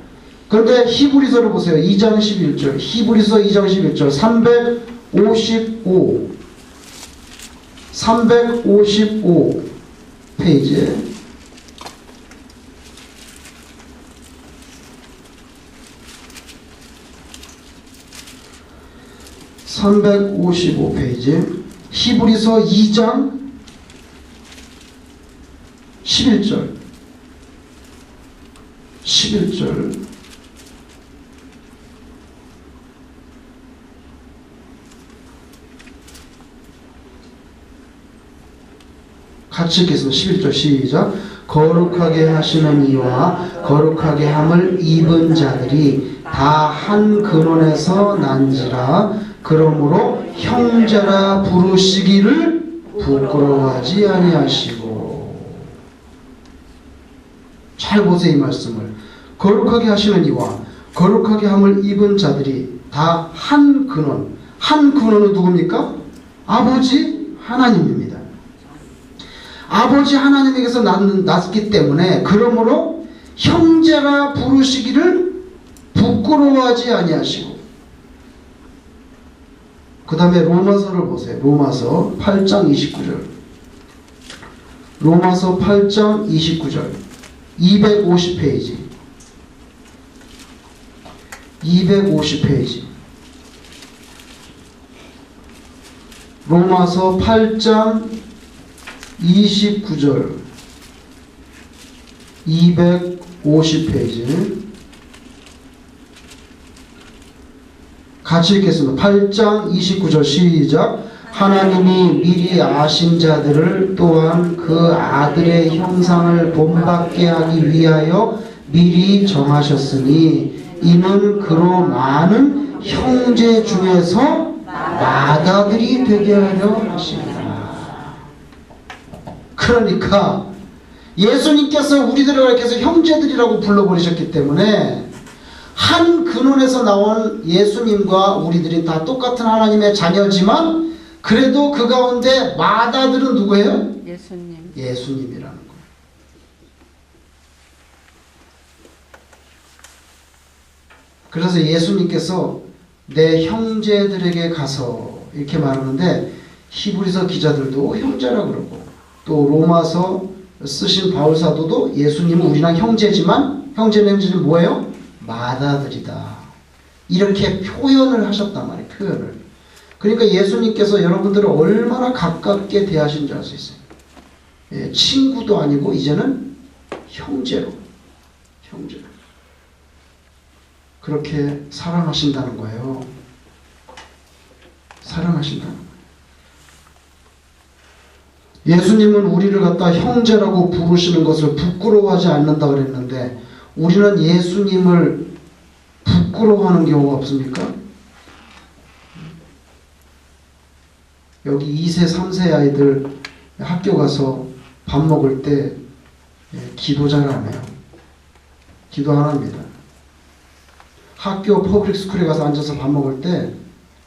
[SPEAKER 1] 그런데 히브리서를 보세요. 2장 11절. 히브리서 2장 11절. 355 페이지에 355 페이지 히브리서 2장 11절 같이 읽겠습니다. 11절 시작. 거룩하게 하시는 이와 거룩하게 함을 입은 자들이 다 한 근원에서 난지라. 그러므로 형제라 부르시기를 부끄러워하지 아니하시고. 잘 보세요. 이 말씀을. 거룩하게 하시는 이와 거룩하게 함을 입은 자들이 다 한 근원. 한 근원은 누굽니까? 아버지 하나님입니다. 아버지 하나님에게서 났기 때문에 그러므로 형제라 부르시기를 부끄러워하지 아니하시고. 그 다음에 로마서를 보세요. 로마서 8장 29절. 로마서 8장 29절. 250페이지. 250페이지. 로마서 8장 29절. 250페이지. 같이 읽겠습니다. 8장 29절 시작. 하나님이 미리 아신 자들을 또한 그 아들의 형상을 본받게 하기 위하여 미리 정하셨으니 이는 그로 많은 형제 중에서 맏아들이 되게 하려 하십니다. 그러니까 예수님께서 우리들을 이렇게 해서 형제들이라고 불러버리셨기 때문에 한 근원에서 나온 예수님과 우리들이 다 똑같은 하나님의 자녀지만 그래도 그 가운데 맏아들은 누구예요?
[SPEAKER 3] 예수님.
[SPEAKER 1] 예수님이라는 거예요. 그래서 예수님께서 내 형제들에게 가서 이렇게 말하는데 히브리서 기자들도 형제라 그러고 또 로마서 쓰신 바울 사도도 예수님은 우리랑 형제지만 형제는 뭐예요? 맏아들이다. 이렇게 표현을 하셨단 말이에요. 표현을. 그러니까 예수님께서 여러분들을 얼마나 가깝게 대하신 줄 알 수 있어요. 예, 친구도 아니고 이제는 형제로. 그렇게 사랑하신다는 거예요. 사랑하신다는 거예요. 예수님은 우리를 갖다 형제라고 부르시는 것을 부끄러워하지 않는다 그랬는데 우리는 예수님을 부끄러워하는 경우가 없습니까? 여기 2세, 3세 아이들 학교 가서 밥 먹을 때 기도 잘 안 해요. 기도 안 합니다. 학교 퍼블릭 스쿨에 가서 앉아서 밥 먹을 때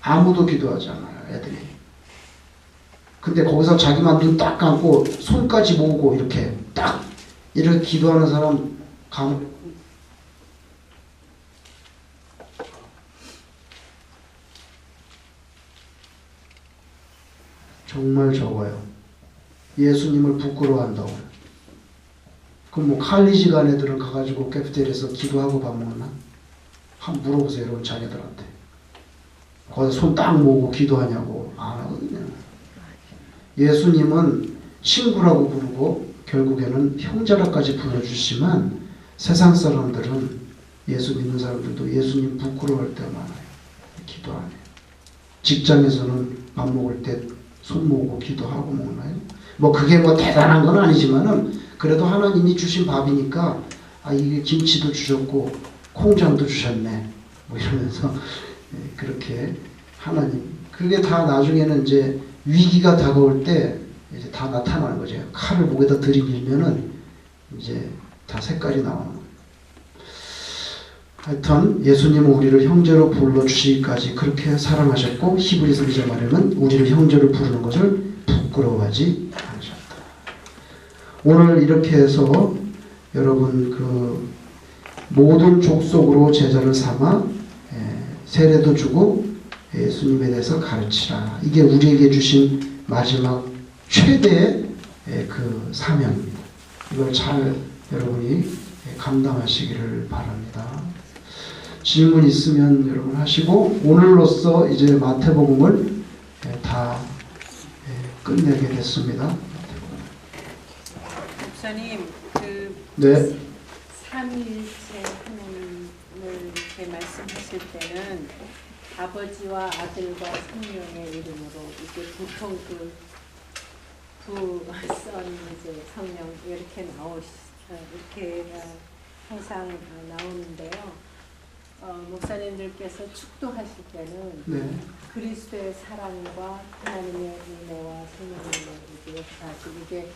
[SPEAKER 1] 아무도 기도하지 않아요, 애들이. 근데 거기서 자기만 눈 딱 감고 손까지 모으고 이렇게 딱 이렇게 기도하는 사람 정말 적어요. 예수님을 부끄러워한다고. 그럼 뭐 칼리지 간 애들은 가가지고 캐피테리아에서 기도하고 밥 먹나? 한번 물어보세요, 여러분 자녀들한테. 거기서 손 딱 모으고 기도하냐고. 안 하거든요. 예수님은 친구라고 부르고 결국에는 형제라까지 불러주시지만 세상 사람들은 예수 믿는 사람들도 예수님 부끄러워할 때가 많아요. 기도 안 해요. 직장에서는 밥 먹을 때 손 모으고 기도하고 먹나요? 뭐 그게 뭐 대단한 건 아니지만은 그래도 하나님이 주신 밥이니까 아 이게 김치도 주셨고 콩장도 주셨네 뭐 이러면서 그렇게 하나님 그게 다 나중에는 이제 위기가 다가올 때 이제 다 나타나는 거죠. 칼을 목에다 들이밀면은 이제 다 색깔이 나오는 거예요. 하여튼 예수님은 우리를 형제로 불러주시기까지 그렇게 사랑하셨고 히브리서 기자 말에는 우리를 형제로 부르는 것을 부끄러워하지 않으셨다. 오늘 이렇게 해서 여러분 그 모든 족속으로 제자를 삼아 세례도 주고 예수님에 대해서 가르치라. 이게 우리에게 주신 마지막 최대의 그 사명입니다. 이걸 잘 여러분이 감당하시기를 바랍니다. 질문 있으면 여러분 하시고 오늘로써 이제 마태복음을 다 끝내게 됐습니다.
[SPEAKER 3] 목사님, 그
[SPEAKER 1] 네.
[SPEAKER 3] 삼위일체 하나님을 이렇게 말씀하실 때는 아버지와 아들과 성령의 이름으로 이게 보통 그 부선 이제 성령 이렇게 이렇게 항상 나오는데요. 목사님들께서 축도하실 때는
[SPEAKER 1] 네.
[SPEAKER 3] 그리스도의 사랑과 하나님의 은혜와 성령의 이렇게 역사하시고 이게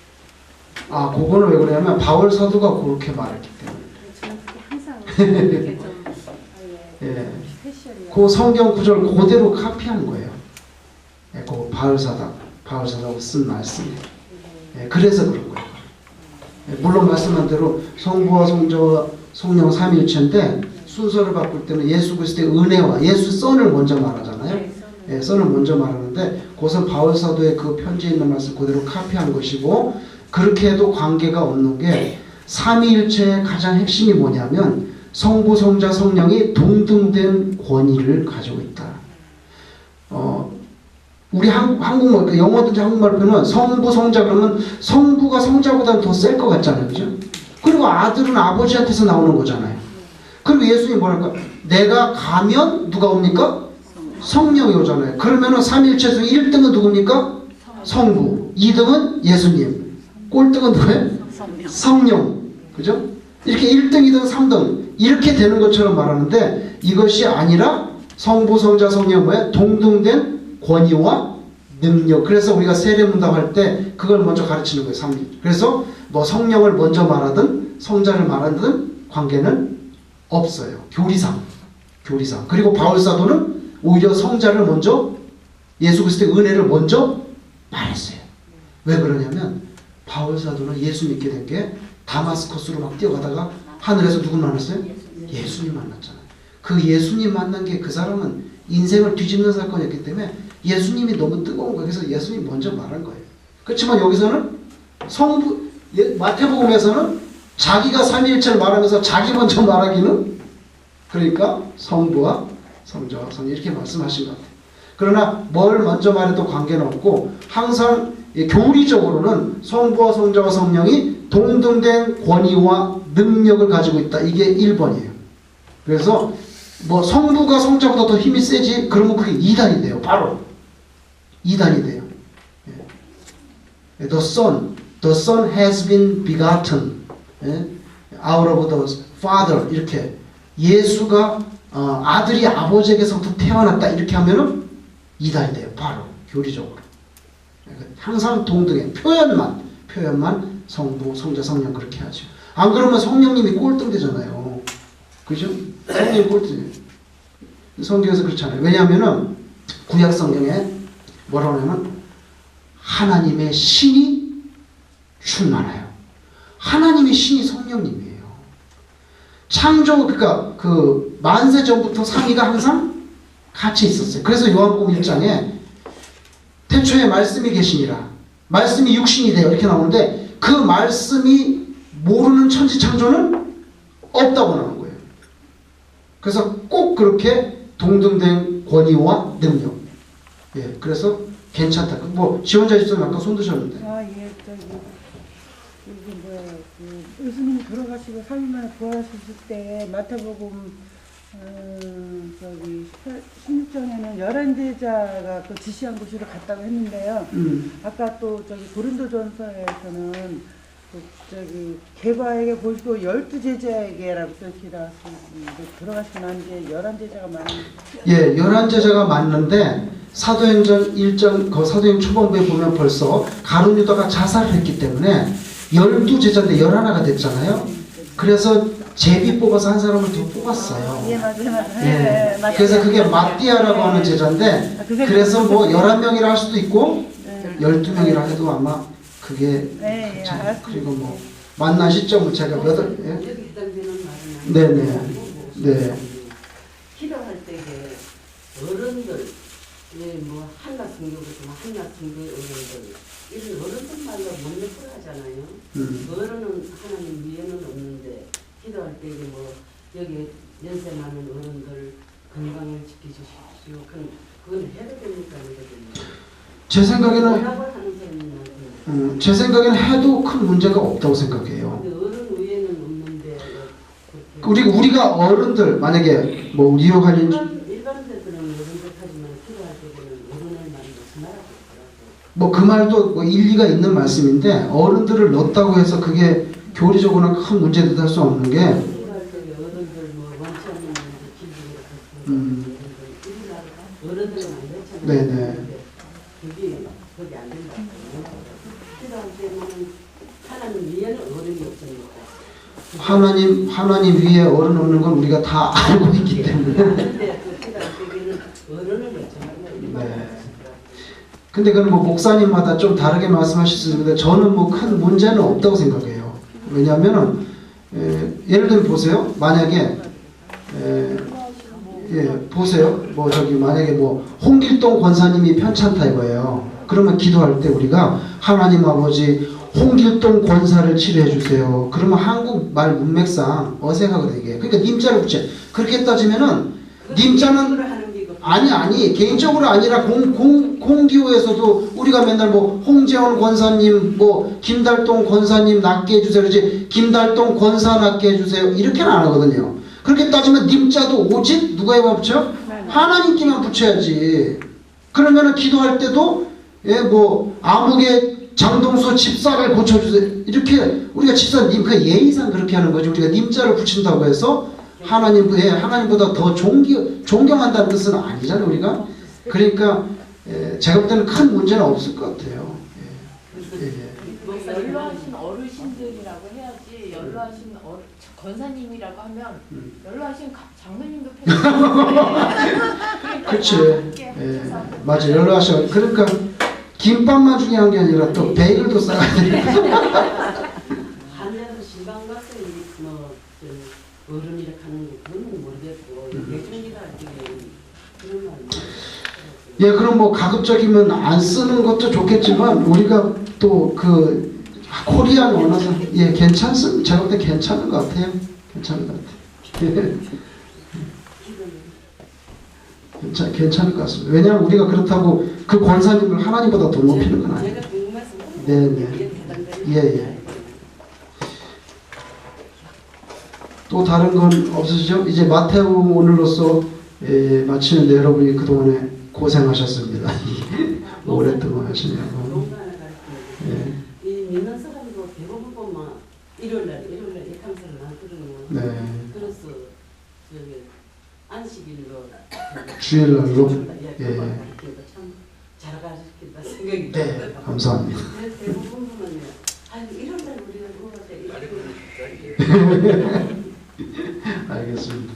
[SPEAKER 1] 그거는 왜 그러냐면 바울 사도가 그렇게 말했기 때문에.
[SPEAKER 3] 저는 그게 항상 이렇게 좀 스페셜이에요.
[SPEAKER 1] 그 성경 구절 그대로 카피한 거예요. 그 바울 사도가 쓴 말씀이. 그래서 그런 거예요. 물론 말씀한 대로 성부와 성자와 성령 삼위일체인데 순서를 바꿀 때는 예수 그리스도의 은혜와 예수 선을 먼저 말하잖아요. 선을 먼저 말하는데 그것은 바울 사도의 그 편지에 있는 말씀 그대로 카피한 것이고 그렇게 해도 관계가 없는 게 삼위일체의 가장 핵심이 뭐냐면 성부, 성자, 성령이 동등된 권위를 가지고 있다. 우리 한국말, 영어든지 한국말 표현은 성부, 성자 그러면 성부가 성자보다는 더 셀 것 같잖아요. 그죠? 그리고 아들은 아버지한테서 나오는 거잖아요. 그리고 예수님이 뭐랄까? 내가 가면 누가 옵니까? 성령이 오잖아요. 그러면은 삼위일체에서 1등은 누굽니까? 성부. 2등은 예수님. 꼴등은 누구예요? 성령. 그죠? 이렇게 1등, 2등, 3등 이렇게 되는 것처럼 말하는데 이것이 아니라 성부, 성자, 성령 뭐야? 동등된 권위와 능력. 그래서 우리가 세례문답할 때 그걸 먼저 가르치는 거예요. 삼위. 그래서 뭐 성령을 먼저 말하든 성자를 말하든 관계는 없어요. 교리상. 그리고 바울 사도는 오히려 성자를 먼저 예수 그리스도의 은혜를 먼저 말했어요. 왜 그러냐면 바울 사도는 예수 믿게 된 게 다마스커스로 막 뛰어가다가 하늘에서 누구 만났어요? 예수님 만났잖아요. 그 예수님 만난 게 그 사람은 인생을 뒤집는 사건이었기 때문에 예수님이 너무 뜨거운 거예요. 그래서 예수님 먼저 말한 거예요. 그렇지만 여기서는 마태복음에서는 자기가 삼위일체를 말하면서 자기 먼저 말하기는 그러니까 성부와 성자와 성령 이렇게 말씀하신 것 같아요. 그러나 뭘 먼저 말해도 관계는 없고 항상 교리적으로는 성부와 성자와 성령이 동등된 권위와 능력을 가지고 있다. 이게 1번이에요. 그래서 뭐 성부가 성자보다 더 힘이 세지 그러면 그게 2단이 돼요. 바로 2단이 돼요. The Son has been begotten out of the Father 이렇게 예수가 아들이 아버지에게서부터 태어났다 이렇게 하면은 2단이 돼요. 바로 교리적으로. 항상 동등해. 표현만 성부, 성자, 성령 그렇게 하죠. 안 그러면 성령님이 꼴등되잖아요. 그죠? 성령이 꼴등. 성경에서 그렇잖아요. 왜냐하면은 구약 성경에 뭐라고 하냐면 하나님의 신이 충만해요. 하나님의 신이 성령님이에요. 창조 그러니까 그 만세 전부터 삼위가 항상 같이 있었어요. 그래서 요한복음 1장에 태초에 말씀이 계시니라. 말씀이 육신이 돼요. 이렇게 나오는데 그 말씀이 모르는 천지 창조는 없다고 나오는 거예요. 그래서 꼭 그렇게 동등된 권위와 능력. 예, 그래서 괜찮다. 뭐 지원자 집사님 아까 손 드셨는데.
[SPEAKER 4] 아, 예, 이게 뭐야, 예수님 돌아가시고 3일 만에 부활하셨을 때 마태복음 16장에는 11제자가 그 지시한 곳으로 갔다고 했는데요. 아까 또 고린도전서에서는 개바에게 보시고 12제자에게라고 이렇게 나왔습니다. 돌아가시고 난 뒤에 11제자가 맞는데.
[SPEAKER 1] 예, 11제자가 맞는데 사도행전 1장 사도행 초반부에 보면 벌써 가룟 유다가 자살을 했기 때문에 12제자인데 11가 됐잖아요. 그래서 제비 뽑아서 한 사람을 더 뽑았어요.
[SPEAKER 4] 예, 맞아요.
[SPEAKER 1] 예. 그래서 그게 마띠아라고 하는 제자인데 그래서 뭐 11명이라 할 수도 있고 12명이라 해도 아마 그게 그리고 뭐 만난 시점은 제가 몇 월 네네 네.
[SPEAKER 5] 기도할 때에 어른들 뭐 한나 성교부터 한나 성교 어른들 이런 어른들말로 못 하잖아요. 어른은 하나님 위에는 없는데 기도할 때에 뭐 여기 연세 많은 어른들 건강을 지켜주십시오. 그건 해도 됩니까?
[SPEAKER 1] 제 생각에는 해도 큰 문제가 없다고 생각해요.
[SPEAKER 5] 어른 위에는 없는데
[SPEAKER 1] 우리가 어른들 만약에 뭐 뉴욕하는
[SPEAKER 5] 일반인들은 어른들 하지만 기도할 때는 어른을 만나서 말하고
[SPEAKER 1] 뭐 그 말도 뭐 일리가 있는 말씀인데 어른들을 넣었다고 해서 그게 교리적으로는 큰 문제가 될 수 없는 게
[SPEAKER 5] 기도할 때 어른들 뭐 원치 않는 어른들을 만났잖아요.
[SPEAKER 1] 네네.
[SPEAKER 5] 그게 안 된다. 기도할 때는 하나님 위에는 어른이 없으니까.
[SPEAKER 1] 하나님 위에 어른 없는 건 우리가 다 알고 있기 때문에.
[SPEAKER 5] 그런데 그 기도할 때는 어른을 요청하면
[SPEAKER 1] 네. 근데 그건 뭐 목사님마다 좀 다르게 말씀하실 수 있는데 저는 뭐 큰 문제는 없다고 생각해요. 왜냐하면은 예를 들면 보세요. 만약에 보세요. 뭐 만약에 뭐 홍길동 권사님이 편찮다 이거예요. 그러면 기도할 때 우리가 하나님 아버지 홍길동 권사를 치료해 주세요. 그러면 한국 말 문맥상 어색하거든요. 이게. 그러니까 님자를 붙여. 그렇게 따지면은 님자는 아니 개인적으로 아니라 공기호에서도 우리가 맨날 뭐 홍재원 권사님 뭐 김달동 권사님 낫게 해주세요. 그러지 김달동 권사 낫게 해주세요. 이렇게는 안 하거든요. 그렇게 따지면 님자도 오직 누가에만 붙여? 하나님께만 붙여야지. 그러면은 기도할 때도 뭐 암흑의 장동수 집사를 고쳐주세요. 이렇게 우리가 집사님 그 예의상 그렇게 하는 거지. 우리가 님자를 붙인다고 해서 하나님보다 더 존경한다는 뜻은 아니잖아요. 우리가. 그러니까 제가 볼 때는 큰 문제는 없을 것 같아요.
[SPEAKER 6] 연로하신 어르신들이라고 해야지 연로하신 권사님이라고 하면 연로하신 장로님도
[SPEAKER 1] 그렇지. 맞아. 연로하셔. 그러니까 김밥만 중요한 게 아니라 또 베이글도 싸야 되니까.
[SPEAKER 5] 하늘에서 신방 같은 뭐 어른이라 하는 그건 모르겠고 대중이라 할 때는 그런 말.
[SPEAKER 1] 예, 그럼 뭐 가급적이면 안 쓰는 것도 좋겠지만 우리가 또 그 코리안 언어서 괜찮습니다. 제가 볼 때 괜찮은 것 같아요. 괜찮은 것 같아요. 괜찮을 것 같습니다. 왜냐하면 우리가 그렇다고 그 권사님을 하나님보다 더 높이는 건 아니에요.
[SPEAKER 5] 제가 궁금해서
[SPEAKER 1] 네네. 예. 또 다른 건 없으시죠? 이제 마태복음 오늘로써 마치는데 여러분이 그동안에 고생하셨습니다. 오랫동안 하시냐고.
[SPEAKER 5] 이 믿는 사람도 대부분 보면 일요일날 예감사를 안 들으면
[SPEAKER 1] 네.
[SPEAKER 5] 그래서 저기 안식일로
[SPEAKER 1] 주일날로
[SPEAKER 5] 참 잘가시겠다 생각이
[SPEAKER 1] 네.
[SPEAKER 5] 들어요.
[SPEAKER 1] 감사합니다.
[SPEAKER 5] 대부분 보면요. 아니 이런 날 우리가 먹어서
[SPEAKER 1] 알겠습니다.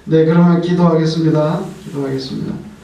[SPEAKER 1] 네, 그러면 기도하겠습니다. 기도하겠습니다.